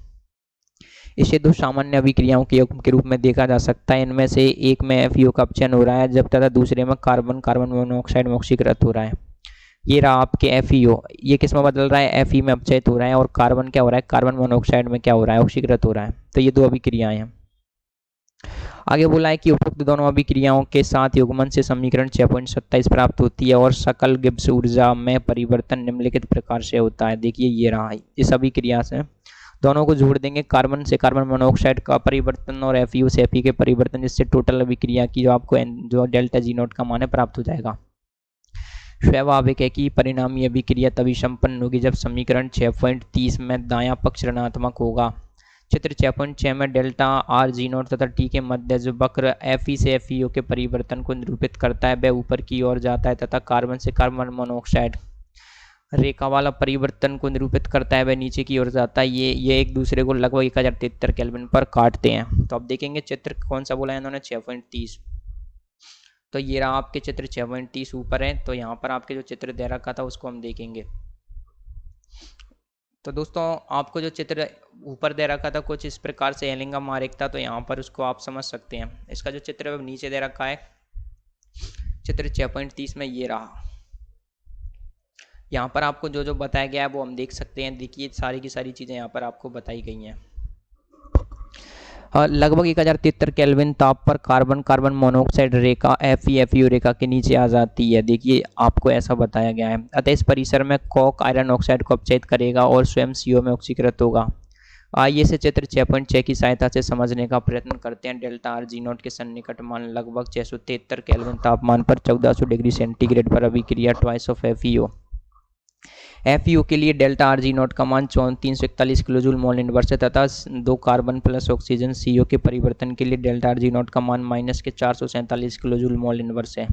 इसे 2 सामान्य अभिक्रियाओं के योग के रूप में देखा जा सकता है। इनमें से एक में FeO का अपचयन हो रहा है जब तथा दूसरे में कार्बन मोनोऑक्साइड में ऑक्सीकृत हो रहा है। ये रहा आपके FeO, ये किस में बदल रहा है, Fe में अपचयित हो रहा है, और कार्बन क्या हो रहा है, कार्बन मोनोऑक्साइड में क्या हो रहा है, ऑक्सीकृत हो रहा है। तो ये 2 अभिक्रियाएं हैं। आगे बोला है कि उपरोक्त दोनों अभिक्रियाओं के साथ युग्मन से समीकरण 6.27 प्राप्त होती है और सकल गिब्स ऊर्जा में परिवर्तन निम्नलिखित प्रकार से होता है। देखिए ये रहा, इस अभिक्रिया से दोनों को जोड़ देंगे, कार्बन से कार्बन मोनोऑक्साइड का परिवर्तन और FeO से Fe के परिवर्तन, जिससे टोटल अभिक्रिया की जो आपको जो डेल्टा G0 का मान है प्राप्त हो जाएगा। स्वाभाविक है कि परिणामी अभिक्रिया तभी संपन्न होगी जब समीकरण 6.30 में दायां पक्ष ऋणात्मक होगा। चित्र 6.6 में डेल्टा R0 तथा T के मध्य जो वक्र Fe से FeO के परिवर्तन को निरूपित करता है वह ऊपर की ओर जाता है तथा कार्बन से कार्बन मोनोऑक्साइड रेखा वाला परिवर्तन को निरूपित करता है वह नीचे की ओर जाता है। ये एक दूसरे को लगभग 1073 केल्विन पर काटते हैं। तो अब देखेंगे चित्र कौन सा बोला है इन्होंने, 6.30। तो ये रहा आपके चित्र 6.30 ऊपर है। तो यहाँ पर आपके जो चित्र दे रखा था उसको हम देखेंगे। तो दोस्तों आपको जो चित्र ऊपर दे रखा था कुछ इस प्रकार से एलिंगम आरेख था, तो यहाँ पर उसको आप समझ सकते हैं। इसका जो चित्र नीचे दे रखा है चित्र 6.30 में ये रहा। यहाँ पर आपको जो जो बताया गया है वो हम देख सकते हैं। देखिए सारी की सारी चीज़ें यहाँ पर आपको बताई गई हैं। लगभग 1073 केल्विन ताप पर कार्बन मोनोऑक्साइड रेखा FeFeO रेखा के नीचे आ जाती है। देखिए आपको ऐसा बताया गया है। अतः इस परिसर में कॉक आयरन ऑक्साइड को अपचयित करेगा और स्वयं CO में ऑक्सीकृत होगा। आइए इसे चित्र 6.6 की सहायता से समझने का प्रयत्न करते हैं। डेल्टा R0 के सन्निकट मान लगभग 673 केल्विन तापमान पर 1400 डिग्री सेंटीग्रेड पर अभिक्रिया ट्वाइस ऑफ FeO। FeO के लिए डेल्टा R0 का मान 341 किलोजूल मोल इनवर्स है तथा 2 कार्बन प्लस ऑक्सीजन CO के परिवर्तन के लिए डेल्टा R0 का मान माइनस के 447 किलोजूल मोल इनवर्स है।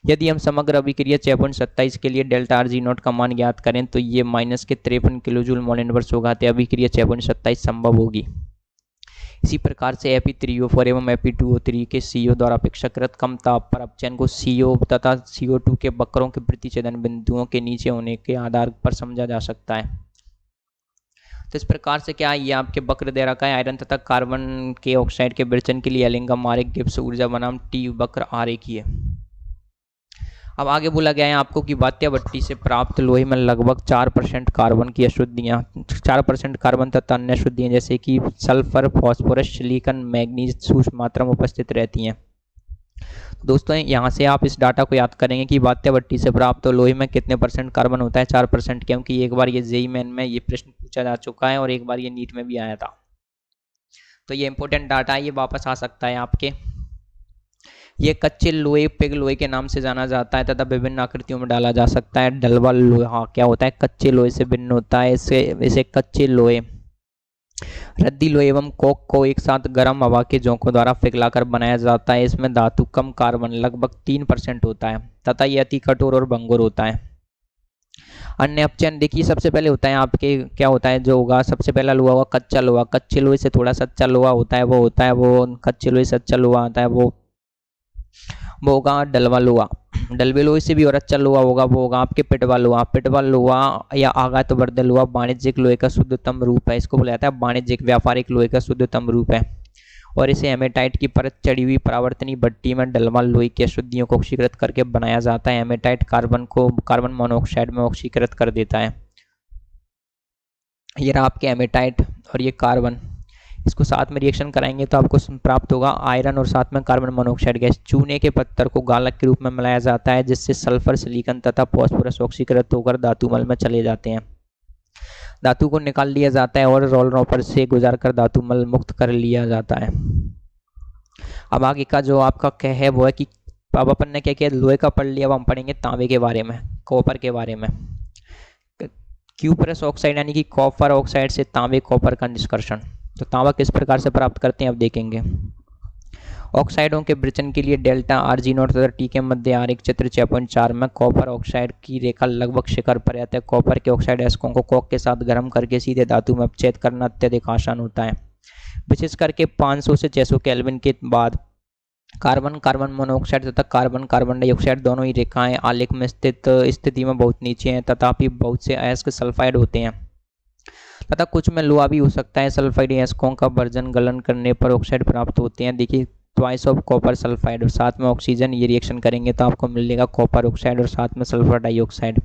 यदि हम समग्र अभिक्रिया 6.27 के लिए डेल्टा R0 का मान ज्ञात करें तो ये माइनस के 53 किलोजूल मोल इनवर्स होगा, तो अभिक्रिया 6.27 संभव होगी। इसी प्रकार से Fe3O4 एवं Fe2O3 के CO द्वारा अपेक्षाकृत कम ताप पर अपचयन को CO तथा CO2 के वक्रों के प्रतिच्छेदन बिंदुओं के नीचे होने के आधार पर समझा जा सकता है। तो इस प्रकार से क्या ये आपके वक्र दे रखा है। आयरन तथा कार्बन के ऑक्साइड के विरचन के लिए एलिंगम आरेख गिब्स ऊर्जा बनाम T वक्र आरेखीय है। अब आगे बोला गया है आपको कि बात्या भट्टी से प्राप्त लोहे में लगभग 4% कार्बन की अशुद्धियाँ 4% कार्बन तथा अन्य अशुद्धियाँ जैसे कि सल्फर, फास्फोरस, सिलिकॉन, मैग्नीज सूक्ष्म मात्रा में उपस्थित रहती हैं। दोस्तों यहाँ से आप इस डाटा को याद करेंगे कि बात्या भट्टी से प्राप्त लोहे में कितने परसेंट कार्बन होता है, 4%, क्योंकि एक बार ये जेईई मेन में ये प्रश्न पूछा जा चुका है और एक बार ये नीट में भी आया था। तो ये इंपॉर्टेंट डाटा है, ये वापस आ सकता है आपके। ये कच्चे लोहे पिग लोहे के नाम से जाना जाता है तथा विभिन्न आकृतियों में डाला जा सकता है। डलवा लोहा क्या होता है, कच्चे लोहे से भिन्न होता है। इसे कच्चे लोहे, रद्दी लोहे एवं कोक को एक साथ गर्म हवा के झोंकों द्वारा पिघलाकर बनाया जाता है। इसमें धातु कम कार्बन लगभग 3% होता है तथा यह अति कठोर और भंगुर होता है। अन्य अपचयन देखिए, सबसे पहले होता है आपके क्या होता है जो होगा, सबसे पहला लोहा होगा कच्चा लोहा। कच्चे लोहे से थोड़ा सच्चा लोहा होता है वो कच्चे लोहे से अच्छा लोहा आता है वो होगा डलवा लोहा। डलवे लोहे से भी और अच्छा लोहा होगा वो होगा आपके पिटवा लोहा। पिटवा लोहा या आघात वर्धक लोहा वाणिज्यिक लोहे का शुद्धतम रूप है। इसको बोला जाता है वाणिज्यिक व्यापारिक लोहे का शुद्धतम रूप है और इसे हेमेटाइट की परत चढ़ी हुई परावर्तनीय भट्टी में डलवा लोहे की अशुद्धियों को ऑक्सीकृत करके बनाया जाता है। हेमेटाइट कार्बन मोनोऑक्साइड में ऑक्सीकृत कर देता है। ये रहा आपके हेमेटाइट और ये कार्बन, इसको साथ में रिएक्शन कराएंगे तो आपको प्राप्त होगा आयरन और साथ में कार्बन मोनोऑक्साइड गैस। चूने के पत्थर को गालक के रूप में मिलाया जाता है जिससे सल्फर, सिलिकॉन तथा फास्फोरस ऑक्सीकृत होकर धातुमल में चले जाते हैं। धातु को निकाल लिया जाता है और रोलरों पर से गुजारकर धातुमल मुक्त कर लिया जाता है। अब आगे का जो आपका कह है वो है कि अब अपन ने क्या किया, लोहे का पढ़ लिया, अब हम पढ़ेंगे तांबे के बारे में, कॉपर के बारे में। क्यूपरस ऑक्साइड यानी कि कॉपर ऑक्साइड से तांबे कॉपर का निष्कर्षण। तो तांबा किस प्रकार से प्राप्त करते हैं अब देखेंगे। ऑक्साइडों के विचलन के लिए डेल्टा RG0 तथा टी के मध्य आरेख चित्र 6.4 में कॉपर ऑक्साइड की रेखा लगभग शिखर पर रहता है। कॉपर के ऑक्साइड एस्कों को कॉक के साथ गर्म करके सीधे धातु में अपचेद करना अत्यधिक आसान होता है। विशेष करके 500 से 600 केल्विन के बाद कार्बन मोनोऑक्साइड तथा कार्बन डाइऑक्साइड दोनों ही रेखाएं आलेख में स्थित स्थिति में बहुत नीचे हैं, तथापि बहुत से अयस्क सल्फाइड होते हैं तथा कुछ में लोहा भी हो सकता है। सल्फाइड अयस्कों का वर्जन गलन करने पर ऑक्साइड प्राप्त होते हैं। देखिए ट्वाइस ऑफ कॉपर सल्फाइड और साथ में ऑक्सीजन, ये रिएक्शन करेंगे तो आपको मिलेगा कॉपर ऑक्साइड और साथ में सल्फर डाइऑक्साइड।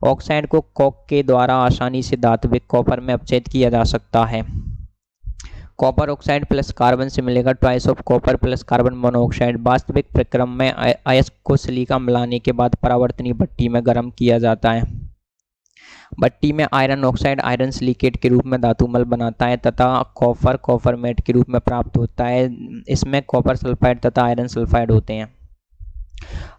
ऑक्साइड को कॉक के द्वारा आसानी से धात्विक कॉपर में अपचेद किया जा सकता है। कॉपर ऑक्साइड प्लस कार्बन से मिलेगा twice of copper plus carbon monoxide. वास्तविक प्रक्रम में अयस्क को सिलिका मिलाने के बाद परावर्तनीय भट्टी में गर्म किया जाता है। भट्टी में आयरन ऑक्साइड आयरन सिलिकेट के रूप में धातुमल बनाता है तथा कॉपर मेट के रूप में प्राप्त होता है। इसमें कॉपर सल्फाइड तथा आयरन सल्फाइड होते हैं।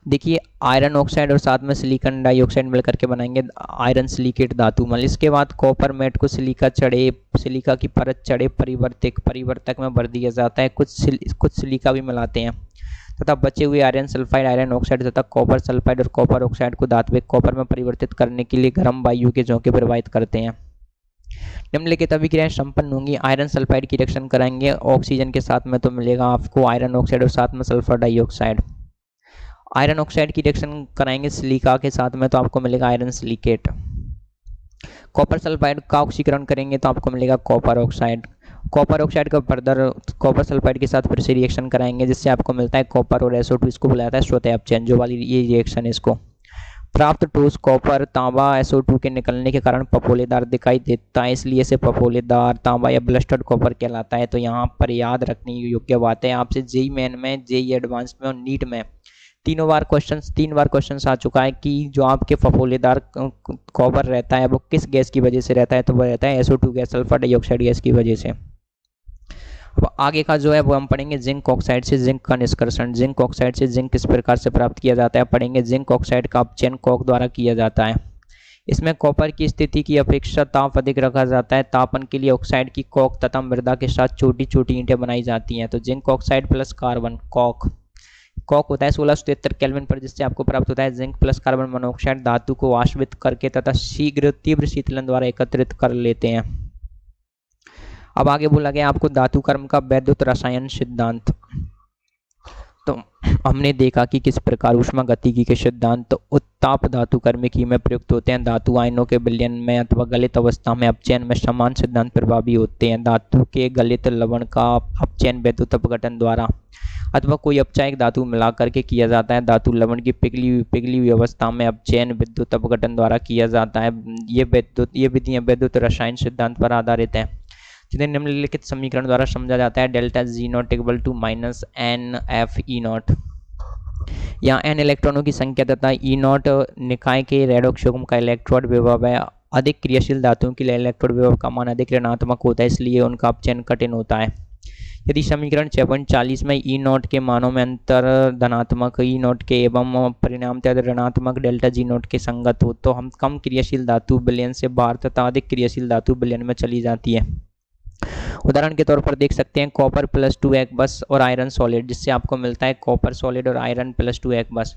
देखिए आयरन ऑक्साइड और साथ में सिलिकॉन डाइऑक्साइड मिलकर के बनाएंगे आयरन सिलिकेट धातुमल। इसके बाद कॉपर मेट को सिलिका की परत चढ़े परिवर्तक में भर दिया जाता है। कुछ सिलिका भी मिलाते हैं तथा बचे हुए आयरन सल्फाइड, आयरन ऑक्साइड तथा कॉपर सल्फाइड और कॉपर ऑक्साइड को धात्विक कॉपर में परिवर्तित करने के लिए गर्म वायु के झोंके प्रवाहित करते हैं। निम्नलिखित अभिक्रियाएं संपन्न होंगी। आयरन सल्फाइड की रिएक्शन कराएंगे ऑक्सीजन के साथ में तो मिलेगा आपको आयरन ऑक्साइड और साथ में सल्फर डाइऑक्साइड। आयरन ऑक्साइड की रिएक्शन कराएंगे सिलिका के साथ में तो आपको मिलेगा आयरन सिलिकेट। कॉपर सल्फाइड का ऑक्सीकरण करेंगे तो आपको मिलेगा कॉपर ऑक्साइड। कॉपर ऑक्साइड का फर्दर कॉपर सल्फाइड के साथ फिर से रिएक्शन कराएंगे जिससे आपको मिलता है कॉपर और SO2। इसको बुलाया जाता है स्वतः अपचयन, जो वाली ये रिएक्शन है। इसको प्राप्त ठोस कॉपर तांबा SO2 के निकलने के कारण पपोलेदार दिखाई देता है, इसलिए इसे पपोलेदार तांबा या ब्लस्टर्ड कॉपर कहलाता है। तो यहाँ पर याद रखने योग्य बात है, आपसे जेईई मेन में, जेईई एडवांस में और नीट में तीन बार क्वेश्चन आ चुका है कि जो आपके फफोलेदार कॉपर रहता है वो किस गैस की वजह से रहता है, तो वो रहता है SO2 gas, sulphur dioxide gas की वजह से। अब आगे का जो है वो हम पढ़ेंगे जिंक ऑक्साइड से जिंक का निष्कर्षण। जिंक ऑक्साइड से जिंक किस प्रकार से प्राप्त किया जाता है पढ़ेंगे। जिंक ऑक्साइड का अपचयन कॉक द्वारा किया जाता है। इसमें कॉपर की स्थिति की अपेक्षा ताप अधिक रखा जाता है। तापन के लिए ऑक्साइड की कॉक तथा मृदा के साथ छोटी छोटी ईंटें बनाई जाती हैं। तो zinc oxide plus carbon coke होता है 1673 केल्विन पर, जिससे आपको प्राप्त होता है जिंक प्लस कार्बन मोनोऑक्साइड। धातु को वाष्पित करके तथा शीघ्र तीव्र शीतलन द्वारा एकत्रित कर लेते हैं। अब आगे बोला गया आपको धातु कर्म का वैद्युत रसायन सिद्धांत। तो हमने देखा कि किस प्रकार ऊष्मागतिकी के सिद्धांत उत्ताप धातु कर्मिकी में प्रयुक्त होते हैं। धातु आयनों के विलयन में अथवा गलित अवस्था में अपचयन में समान सिद्धांत प्रभावी होते हैं। धातु के गलित लवण का अपचयन वैद्युत अपघटन द्वारा अथवा कोई अपचायक धातु मिला करके किया जाता है। धातु लवण की पिघली हुई अवस्था में अपचयन विद्युत अपघटन द्वारा किया जाता है। ये विधियां वैद्युत रसायन सिद्धांत पर आधारित है, जिन्हें निम्नलिखित समीकरण द्वारा समझा जाता है। Delta G0 equal to minus NFE0। यहाँ n इलेक्ट्रॉनों की संख्या तथा E0 निकाय के रेडॉक्स युग्म का इलेक्ट्रोड विभव है। अधिक क्रियाशील धातुओं के लिए इलेक्ट्रोड विभव का मान अधिक ऋणात्मक होता है, इसलिए उनका अपचयन कठिन होता है। यदि समीकरण 6.40 में E0 के मानों में अंतर धनात्मक E0 के एवं परिणामतः ऋणात्मक डेल्टा G0 के संगत हो तो हम कम क्रियाशील धातु विलयन से बाहर तथा अधिक क्रियाशील धातु विलयन में चली जाती है। उदाहरण के तौर पर देख सकते हैं कॉपर +2 एक्बस और आयरन सॉलिड, जिससे आपको मिलता है कॉपर सॉलिड और आयरन +2 एक्बस।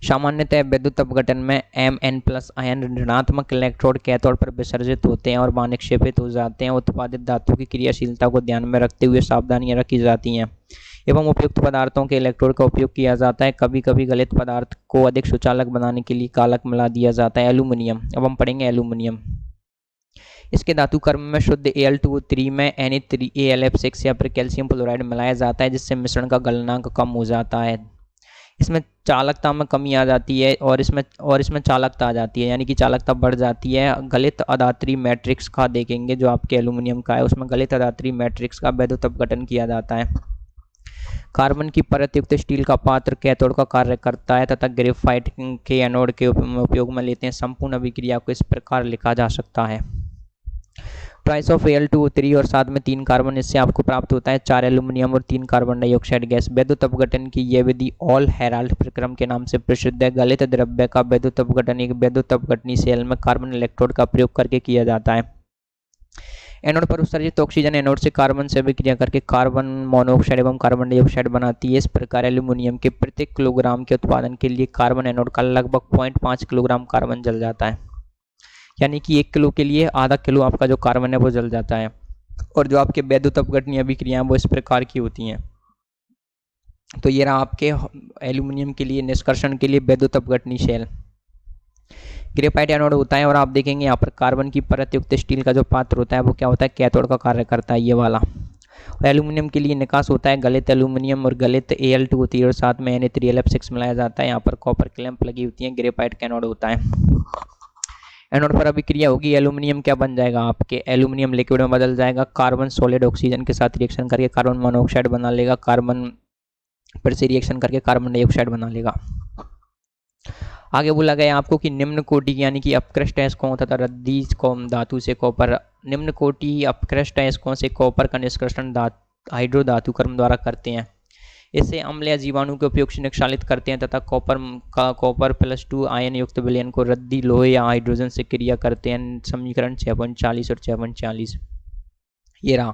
सामान्यतः विद्युत अपघटन में Mn+ आयन ऋणात्मक इलेक्ट्रोड कैथोड पर विसर्जित होते हैं और वहां निक्षेपित हो जाते हैं। उत्पादित धातु की क्रियाशीलता को ध्यान में रखते हुए सावधानियां रखी जाती हैं एवं उपयुक्त पदार्थों के इलेक्ट्रोड का उपयोग किया जाता है। कभी कभी गलित पदार्थ को अधिक सुचालक बनाने के लिए कालक मिला दिया जाता है, एल्यूमिनियम। अब हम पढ़ेंगे एल्यूमिनियम। इसके धातु कर्म में शुद्ध Al2O3 में Na3AlF6 या फिर कैल्शियम क्लोराइड मिलाया जाता है, जिससे मिश्रण का गलनांक कम हो जाता है। इसमें चालकता में कमी आ जाती है और इसमें चालकता आ जाती है, यानी कि चालकता बढ़ जाती है। गलित अधात्री मैट्रिक्स का देखेंगे जो आपके एल्यूमिनियम का है, उसमें गलित अधात्री मैट्रिक्स का वैद्युत अपघटन किया जाता है। कार्बन की परत युक्त स्टील का पात्र कैथोड का कार्य करता है तथा ग्रेफाइट के एनोड के उपयोग में लेते हैं। संपूर्ण अभिक्रिया को इस प्रकार लिखा जा सकता है। ट्वाइस ऑफ Al2O3 और साथ में 3 कार्बन, इससे आपको प्राप्त होता है 4 एल्यूमिनियम और 3 कार्बन डाइऑक्साइड गैस। वैद्युत अपघटन की यह विधि ऑल हेराल्ड प्रक्रम के नाम से प्रसिद्ध है। गलित द्रव्य का वैद्युत अपघटन एक वैद्युत अपघटनी सेल में कार्बन इलेक्ट्रोड का प्रयोग करके किया जाता है। एनोड पर उत्सर्जित ऑक्सीजन एनोड से कार्बन से अभिक्रिया करके कार्बन मोनोऑक्साइड एवं कार्बन डाइऑक्साइड बनाती है। इस प्रकार एल्यूमिनियम के प्रत्येक किलोग्राम के उत्पादन के लिए कार्बन एनोड का लगभग 0.5 किलोग्राम कार्बन जल जाता है, यानी कि 1 किलो के लिए आधा किलो आपका जो कार्बन है वो जल जाता है। और जो आपके वैद्युत अपघटनीय अभिक्रियाएं वो इस प्रकार की होती हैं। तो ये रहा आपके एल्यूमिनियम के लिए निष्कर्षण के लिए वैद्युत अपघटनी शेल। ग्रेफाइट एनोड होता है और आप देखेंगे यहाँ पर कार्बन की परत युक्त स्टील का जो पात्र होता है वो क्या होता है, कैथोड का कार्य करता है, ये वाला। और एल्यूमिनियम के लिए निकास होता है गलित एल्यूमिनियम और गलित Al2O3 और साथ में Na3AlF6 मिलाया जाता है। यहाँ पर कॉपर क्लैंप लगी होती है। ग्रेफाइट का एनोड होता है। एनोड पर अभिक्रिया होगी, एल्यूमिनियम क्या बन जाएगा आपके, एल्यूमिनियम लिक्विड में बदल जाएगा। कार्बन सॉलिड ऑक्सीजन के साथ रिएक्शन करके कार्बन मोनोऑक्साइड बना लेगा। कार्बन पर से रिएक्शन करके कार्बन डाइऑक्साइड बना लेगा। आगे बोला गया आपको कि निम्न कोटि यानी कि अपकृष्ट अयस्कों तथा रद्दी धातु से कॉपर, निम्न कोटि अपकृष्ट अयस्कों से कॉपर का निष्कर्षण हाइड्रो धातु कर्म द्वारा करते हैं। इससे अम्ल या जीवाणु के उपयोग से निक्षालित करते हैं तथा कॉपर +2 आयन युक्त विलयन को रद्दी लोहे या हाइड्रोजन से क्रिया करते हैं। समीकरण 6.40 और 6.40 ये रहा।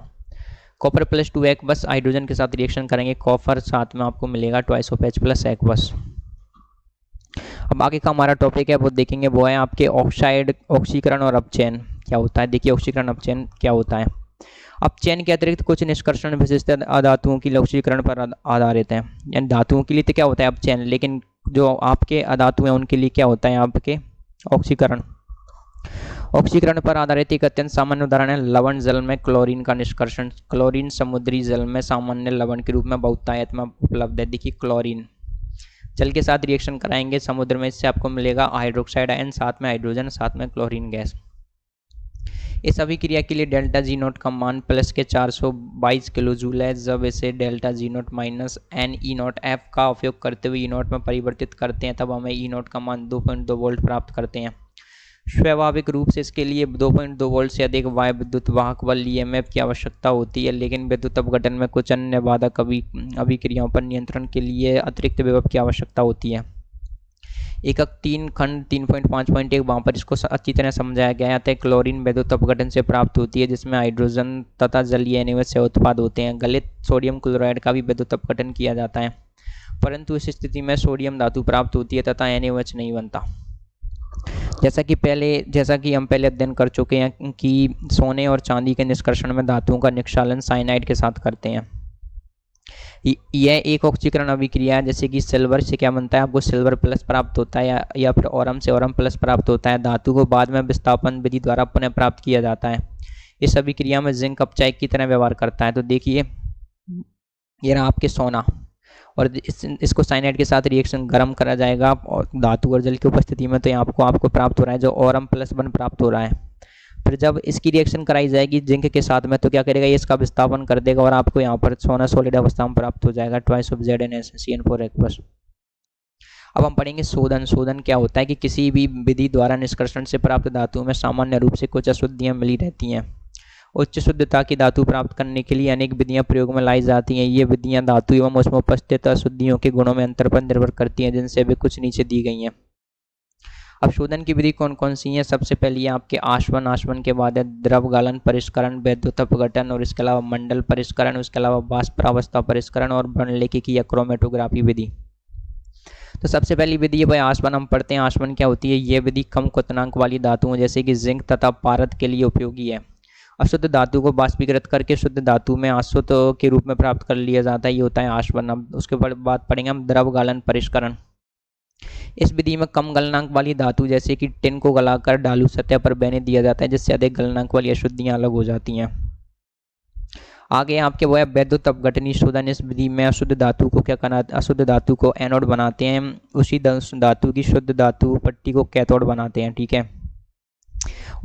कॉपर +2 एक्वस हाइड्रोजन के साथ रिएक्शन करेंगे, कॉपर साथ में आपको मिलेगा ट्वाइस ऑफ H+ एक्वस। अब आगे का हमारा टॉपिक है वो देखेंगे, वो है आपके ऑक्साइड ऑक्सीकरण और अपचयन क्या होता है। देखिए ऑक्सीकरण अपचयन क्या होता है। अपचयन के अतिरिक्त कुछ निष्कर्षण विशिष्ट अधातुओं की ऑक्सीकरण पर आधारित है, यानी धातुओं के लिए तो क्या होता है अपचयन, लेकिन जो आपके अधातु हैं उनके लिए क्या होता है आपके ऑक्सीकरण। ऑक्सीकरण पर आधारित एक अत्यंत सामान्य उदाहरण है लवण जल में क्लोरीन का निष्कर्षण। क्लोरीन समुद्री जल में सामान्य लवण के रूप में बहुतायत में उपलब्ध है। देखिए क्लोरीन जल के साथ रिएक्शन कराएंगे समुद्र में, इससे आपको मिलेगा हाइड्रोक्साइड आयन, साथ में हाइड्रोजन, साथ में क्लोरीन गैस। इस अभिक्रिया के लिए डेल्टा G0 का मान प्लस के 422 किलो जूल है। जब इसे डेल्टा G0 माइनस NE0F का उपयोग करते हुए E0 में परिवर्तित करते हैं तब हमें E0 का मान 2.2 वोल्ट प्राप्त करते हैं। स्वाभाविक रूप से इसके लिए 2.2 वोल्ट से अधिक वायु विद्युत वाहक बल EMF की आवश्यकता होती है, लेकिन विद्युत अपघटन में कुछ अन्य बाधक अभिक्रियाओं पर नियंत्रण के लिए अतिरिक्त विभव की आवश्यकता होती है। एकक 3 खंड 3.5.1 वहाँ पर इसको अच्छी तरह समझाया गया है। क्लोरीन विद्युत अपघटन से प्राप्त होती है जिसमें हाइड्रोजन तथा जलीय NaOH से उत्पाद होते हैं। गलित सोडियम क्लोराइड का भी विद्युत अपघटन किया जाता है, परंतु इस स्थिति में सोडियम धातु प्राप्त होती है तथा NaOH नहीं बनता। जैसा कि हम पहले अध्ययन कर चुके हैं कि सोने और चांदी के निष्कर्षण में धातुओं का निक्षालन साइनाइड के साथ करते हैं। यह एक ऑक्सीकरण अभिक्रिया है। जैसे कि सिल्वर से क्या बनता है, आपको सिल्वर प्लस प्राप्त होता है या फिर ओरम से ओरम प्लस प्राप्त होता है। धातु को बाद में विस्थापन विधि द्वारा पुनः प्राप्त किया जाता है। इस अभिक्रिया में जिंक अपचायक की तरह व्यवहार करता है। तो देखिए ये रहा आपके सोना, और इसको साइनाइड के साथ रिएक्शन गर्म करा जाएगा और धातु और जल की उपस्थिति में, तो यहाँ आपको प्राप्त हो रहा है जो ओरम +1 प्राप्त हो रहा है। फिर जब इसकी रिएक्शन कराई जाएगी जिंक के साथ में तो क्या करेगा, ये इसका विस्थापन कर देगा और आपको यहाँ पर सोना सॉलिड अवस्था में प्राप्त हो जाएगा, ट्वाइस ऑफ ZnSCN4 एक्वस। अब हम पढ़ेंगे शोधन। शोधन क्या होता है कि किसी भी विधि द्वारा निष्कर्षण से प्राप्त धातुओं में सामान्य रूप से कुछ अशुद्धियां मिली रहती हैं। उच्च शुद्धता की धातु प्राप्त करने के लिए अनेक विधियां प्रयोग में लाई जाती हैं। ये विधियां धातु एवं उसमें उपस्थित अशुद्धियों के गुणों में अंतर पर निर्भर करती हैं, जिनसे वे कुछ नीचे दी गई हैं। अब शोधन की विधि कौन कौन सी है? सबसे पहले आपके आश्वन, आश्वन के बाद है द्रव गालन परिष्करण, वैद्युत अपघटन, और इसके अलावा मंडल परिष्करण, उसके अलावा वाष्पावस्था परिष्करण और वर्णलेखिकी या क्रोमेटोग्राफी विधि। तो सबसे पहली विधि है भाई आश्वन। हम पढ़ते हैं आश्वन क्या होती है। ये विधि कम क्वथनांक वाली धातुओं जैसे कि जिंक तथा पारद के लिए उपयोगी है। अशुद्ध धातु को बाष्पीकृत करके शुद्ध धातु में आश्वत के रूप में प्राप्त कर लिया जाता है, ये होता है आश्वन। अब उसके बाद पढ़ेंगे हम द्रव गालन परिष्करण। इस विधि में कम गलनांक वाली धातु जैसे कि टिन को गलाकर ढालू सतह पर बहने दिया जाता है, जिससे अधिक गलनांक वाली अशुद्धियां अलग हो जाती हैं। आगे आपके वो है वैद्युत अपघटनी शोधन। इस विधि में अशुद्ध धातु को क्या करना, अशुद्ध धातु को एनोड बनाते हैं, उसी धातु की शुद्ध धातु पट्टी को कैथोड बनाते हैं, ठीक है।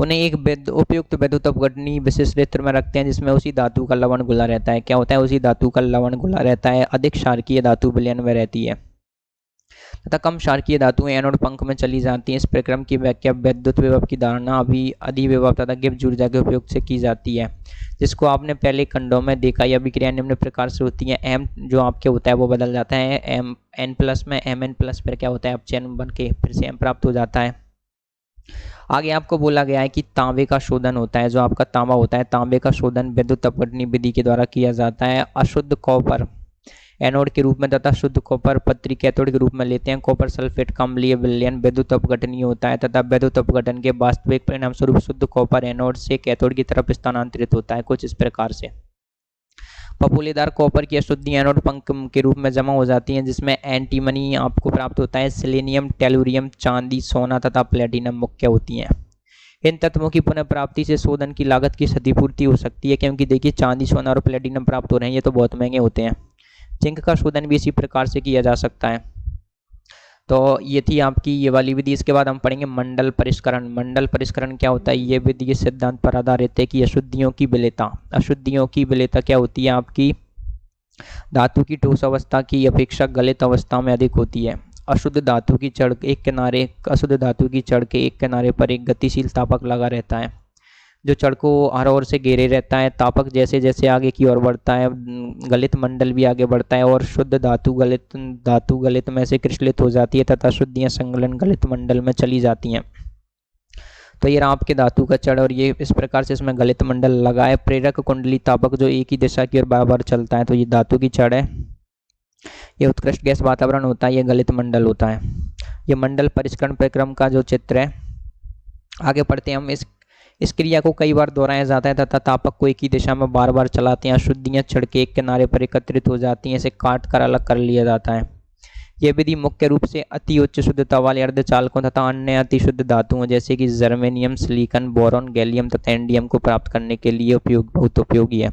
उन्हें एक उपयुक्त वैद्युत अपघटनी विशेष क्षेत्र में रखते हैं जिसमें उसी धातु का लवण घुला रहता है। क्या होता है, उसी धातु का लवण घुला रहता है। अधिक क्षारकीय धातु विलयन में रहती है तथा कम क्षारकीय धातुएं एनोड पंख में चली जाती हैं। इस प्रक्रम की व्याख्या वैद्युत विभव की धारणा अधिविभव तथा गिब्स ऊर्जा के उपयोग से की जाती है, जिसको आपने पहले खंडों में देखा। यह विक्रिया निम्न प्रकार से होती है। एम जो आपके होता है वो बदल जाता है, एम एन प्लस में एम एन प्लस पर क्या होता है, अब चैन बन के फिर से एम प्राप्त हो जाता है। आगे आपको बोला गया है कि तांबे का शोधन होता है। जो आपका तांबा होता है, तांबे का शोधन वैद्युत अपघटनी विधि के द्वारा किया जाता है। अशुद्ध कॉपर एनोड के रूप में तथा शुद्ध कॉपर पत्री कैथोड के रूप में लेते हैं। कॉपर सल्फेट का अम्लीय विलयन वैद्युत अपघटनीय होता है तथा वैद्युत अपघटन के वास्तविक परिणाम स्वरूप शुद्ध कॉपर एनोड से कैथोड की तरफ स्थानांतरित होता है, कुछ इस प्रकार से। फफूलेदार कॉपर की अशुद्धि एनोड पंख के रूप में जमा हो जाती हैं, जिसमें एंटीमनी आपको प्राप्त होता है। सेलेनियम, टेलुरियम, चांदी, सोना तथा प्लेटिनम मुख्य होती हैं। इन तत्वों की पुनः प्राप्ति से शोधन की लागत की क्षतिपूर्ति हो सकती है, क्योंकि देखिए चांदी, सोना और प्लेटिनम प्राप्त हो रहे हैं, ये तो बहुत महंगे होते हैं। जिंक का शोधन भी इसी प्रकार से किया जा सकता है। तो ये थी आपकी ये वाली विधि। इसके बाद हम पढ़ेंगे मंडल परिष्करण। मंडल परिष्करण क्या होता है? ये विधि इस सिद्धांत पर आधारित है कि अशुद्धियों की विलेयता क्या होती है, आपकी धातु की ठोस अवस्था की अपेक्षा गलित अवस्था में अधिक होती है। अशुद्ध धातु की जड़ के एक किनारे पर एक गतिशील तापक लगा रहता है, जो छड़ को हर ओर से घेरे रहता है। तापक जैसे जैसे आगे की ओर बढ़ता है, गलित मंडल भी आगे बढ़ता है और शुद्ध धातु गलित में से क्रिस्टलित हो जाती है तथा शुद्धियां संगलन गलित मंडल में चली जाती हैं। तो ये आपके धातु का छड़ और ये इस प्रकार से इसमें गलित मंडल लगा है। प्रेरक कुंडली तापक जो एक ही दिशा की ओर बार चलता है, तो ये धातु की छड़ है। ये उत्कृष्ट गैस वातावरण होता है, ये गलित मंडल होता है। ये मंडल परिष्करण प्रक्रम का जो चित्र है। आगे पढ़ते हैं हम। इस क्रिया को कई बार दोहराया जाता है तथा तापक को एक ही दिशा में बार बार चलाते हैं। अशुद्धियां छड़ के एक किनारे पर एकत्रित हो जाती हैं, इसे काट कर अलग कर लिया जाता है। यह विधि मुख्य रूप से अति उच्च शुद्धता वाले अर्धचालकों तथा अन्य अति शुद्ध धातुओं जैसे कि जर्मेनियम, सिलिकॉन, बोरॉन, गैलियम तथा इंडियम को प्राप्त करने के लिए बहुत उपयोगी है।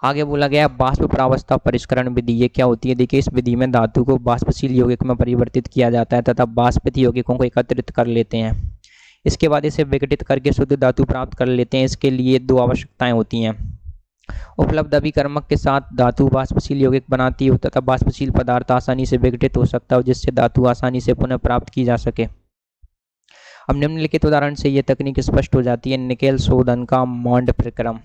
आगे बोला गया बाष्प प्रावस्था परिष्करण विधि। ये क्या होती है? देखिए, इस विधि में धातु को बाष्पशील यौगिक में परिवर्तित किया जाता है तथा बाष्पित यौगिकों को एकत्रित कर लेते हैं। इसके बाद इसे विघटित करके शुद्ध धातु प्राप्त कर लेते हैं। इसके लिए दो आवश्यकताएं होती हैं। उपलब्ध अभिकर्मक के साथ धातु बाष्पशील यौगिक बनाती है तथा बाष्पशील पदार्थ आसानी से विघटित हो सकता है, जिससे धातु आसानी से पुनः प्राप्त की जा सके। अब निम्नलिखित उदाहरण से यह तकनीक स्पष्ट हो जाती है। निकेल शोधन का मॉन्ड प्रक्रम।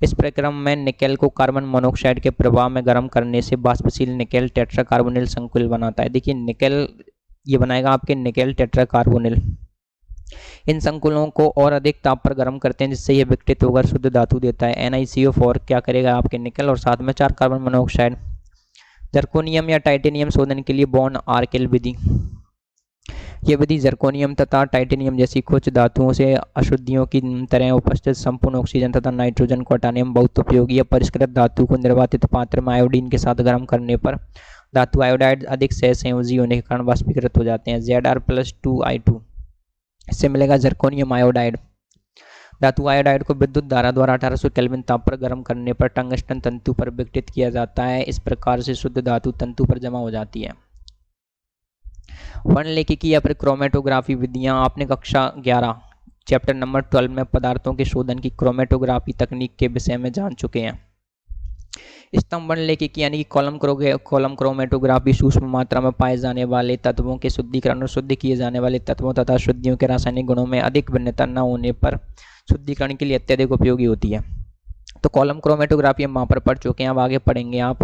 इस प्रक्रम में निकेल को कार्बन मोनोऑक्साइड के प्रभाव में गर्म करने से बाष्पशील निकेल टेट्राकार्बोनिल संकुल बनाता है। देखिए, निकेल ये बनाएगा आपके निकेल टेट्राकार्बोनिल। इन संकुलों को और अधिक ताप पर गर्म करते हैं, जिससे यह विघटित होकर शुद्ध धातु देता है। NiCO4 क्या करेगा आपके निकेल और साथ में 4 कार्बन मोनोऑक्साइड। जर्कोनियम या टाइटेनियम शोधन के लिए बॉन्ड आर्केल विधि। यह विधि जर्कोनियम तथा टाइटेनियम जैसी कुछ धातुओं से अशुद्धियों की तरह उपस्थित संपूर्ण ऑक्सीजन तथा नाइट्रोजन को हटाने में बहुत उपयोगी है। परिष्कृत धातु को निर्वातित पात्र में आयोडीन के साथ गर्म करने पर धातु आयोडाइड अधिक सहसंयोजी होने के कारण वाष्पीकृत हो जाते हैं। Zr+2I2 इससे मिलेगा जर्कोनियम आयोडाइड। धातु आयोडाइड को विद्युत धारा द्वारा 1800 केल्विन ताप पर गर्म करने पर टंगस्टन तंतु पर विघटित किया जाता है। इस प्रकार से शुद्ध धातु तंतु पर जमा हो जाती है। वर्णलेखिकी या फिर क्रोमेटोग्राफी विधियां आपने कक्षा 11 चैप्टर नंबर 12 में पदार्थों के शोधन की क्रोमेटोग्राफी तकनीक के विषय में जान चुके हैं। स्तंभ लेखिकी यानी कि कॉलम क्रोमेटोग्राफी सूक्ष्म मात्रा में पाए जाने वाले तत्वों के शुद्धिकरण और शुद्ध किए जाने वाले तत्वों तथा शुद्धियों के रासायनिक गुणों में अधिक भिन्नता न होने पर शुद्धिकरण के लिए अत्यधिक उपयोगी होती है। तो कॉलम क्रोमेटोग्राफी हम वहाँ पर पढ़ चुके हैं, अब आगे पढ़ेंगे आप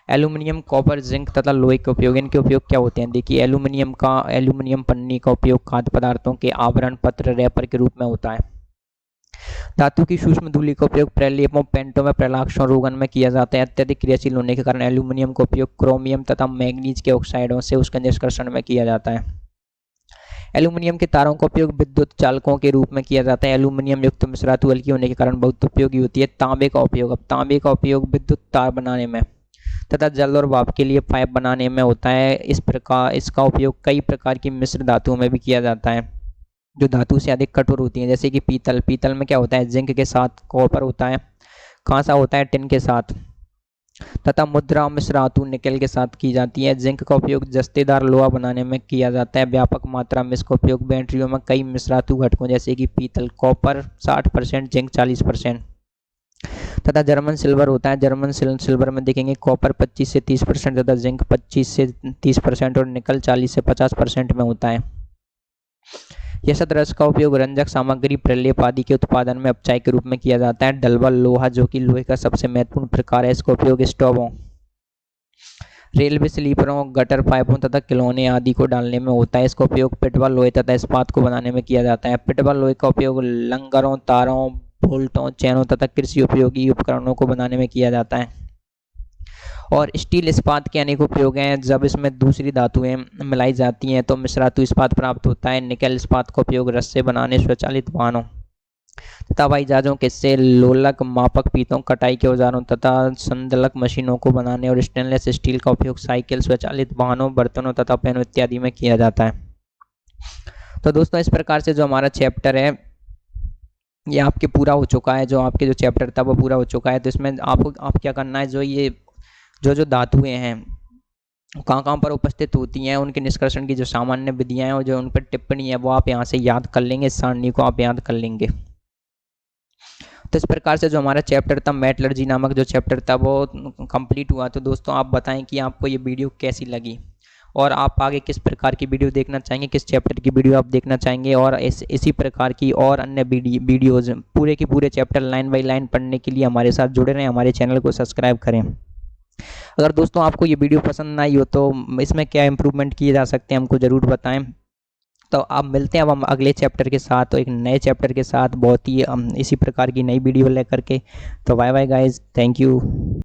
एल्यूमिनियम, कॉपर, जिंक तथा लोहे के उपयोग। इनके उपयोग क्या होते हैं? देखिए, एल्यूमिनियम पन्नी का उपयोग खाद्य पदार्थों के आवरण पत्र रैपर के रूप में होता है। धातु की सूक्ष्म धूलि का उपयोग प्रलेपों, पेंटों में, प्रलाक्षों, रोगन में किया जाता है। अत्यधिक क्रियाशील होने के कारण एल्यूमिनियम का उपयोग क्रोमियम तथा मैग्नीज के ऑक्साइडों से उसके निष्कर्षण में किया जाता है। एल्यूमिनियम के तारों का उपयोग विद्युत चालकों के रूप में किया जाता है। एल्यूमिनियम युक्त मिश्रातु हल्की होने के कारण बहुत उपयोगी होती है। तांबे का उपयोग, अब तांबे का उपयोग विद्युत तार बनाने में तथा जल और भाप के लिए पाइप बनाने में होता है। इस प्रकार इसका उपयोग कई प्रकार की मिश्र धातुओं में भी किया जाता है जो धातु से अधिक कठोर होती हैं, जैसे कि पीतल में क्या होता है? जिंक के साथ कॉपर होता है, कांसा होता है टिन के साथ, तथा मुद्रा मिश्र धातु निकेल के साथ की जाती है। जिंक का उपयोग जस्तेदार लोहा बनाने में किया जाता है। व्यापक मात्रा में इसका उपयोग बैटरियों में कई मिश्र धातु घटकों जैसे कि पीतल, कॉपर 60%, जिंक 40%, तथा जर्मन सिल्वर होता है। जर्मन सिल्वर में देखेंगे कॉपर 25 से 30% तथा जिंक 25 से 30% और निकल 40 से 50% में होता है। यशत रस का उपयोग रंजक सामग्री, प्रलेप आदि के उत्पादन में अपचाय के रूप में किया जाता है। डलवा लोहा, जो कि लोहे का सबसे महत्वपूर्ण प्रकार है, इसका उपयोग स्टोवों, रेलवे स्लीपरों, गटर पाइपों तथा खिलौने आदि को डालने में होता है। इसका उपयोग पिटवा लोहे तथा इस्पात को बनाने में किया जाता है। पिटवा लोहे का उपयोग लंगरों, तारों, बोल्टों, चैनों तथा कृषि उपयोगी उपकरणों को बनाने में किया जाता है। और स्टील इस्पात के अनेक उपयोग हैं। जब इसमें दूसरी धातुएं मिलाई जाती हैं तो मिश्रातु इस्पात प्राप्त होता है। निकेल इस्पात का उपयोग रस्से बनाने, स्वचालित वाहनों तथा हवाई जहाजों के हिस्से, लोलक, मापक पीतों, कटाई के औजारों तथा संदलक मशीनों को बनाने और स्टेनलेस स्टील का उपयोग साइकिल, स्वचालित वाहनों, बर्तनों तथा पेनों इत्यादि में किया जाता है। तो दोस्तों, इस प्रकार से जो हमारा चैप्टर है ये आपके पूरा हो चुका है। जो आपके जो चैप्टर था वो पूरा हो चुका है। तो इसमें आप क्या करना है, जो धातुएं हैं कहाँ कहाँ पर उपस्थित होती हैं, उनके निष्कर्षण की जो सामान्य विधियां हैं और जो उन पर टिप्पणी है वो आप यहाँ से याद कर लेंगे। इस सारणी को आप याद कर लेंगे। तो इस प्रकार से जो हमारा चैप्टर था, मेटलर्जी नामक जो चैप्टर था वो कंप्लीट हुआ। तो दोस्तों, आप बताएं कि आपको ये वीडियो कैसी लगी और आप आगे किस प्रकार की वीडियो देखना चाहेंगे, किस चैप्टर की वीडियो आप देखना चाहेंगे। और इसी प्रकार की और अन्य वीडियोज़ पूरे के पूरे चैप्टर लाइन बाई लाइन पढ़ने के लिए हमारे साथ जुड़े रहें, हमारे चैनल को सब्सक्राइब करें। अगर दोस्तों आपको ये वीडियो पसंद आई हो तो इसमें क्या इम्प्रूवमेंट किए जा सकते हैं हमको ज़रूर बताएं। तो आप मिलते हैं अब हम अगले चैप्टर के साथ, तो एक नए चैप्टर के साथ बहुत ही इसी प्रकार की नई वीडियो लेकर के। तो bye bye guys, thank you.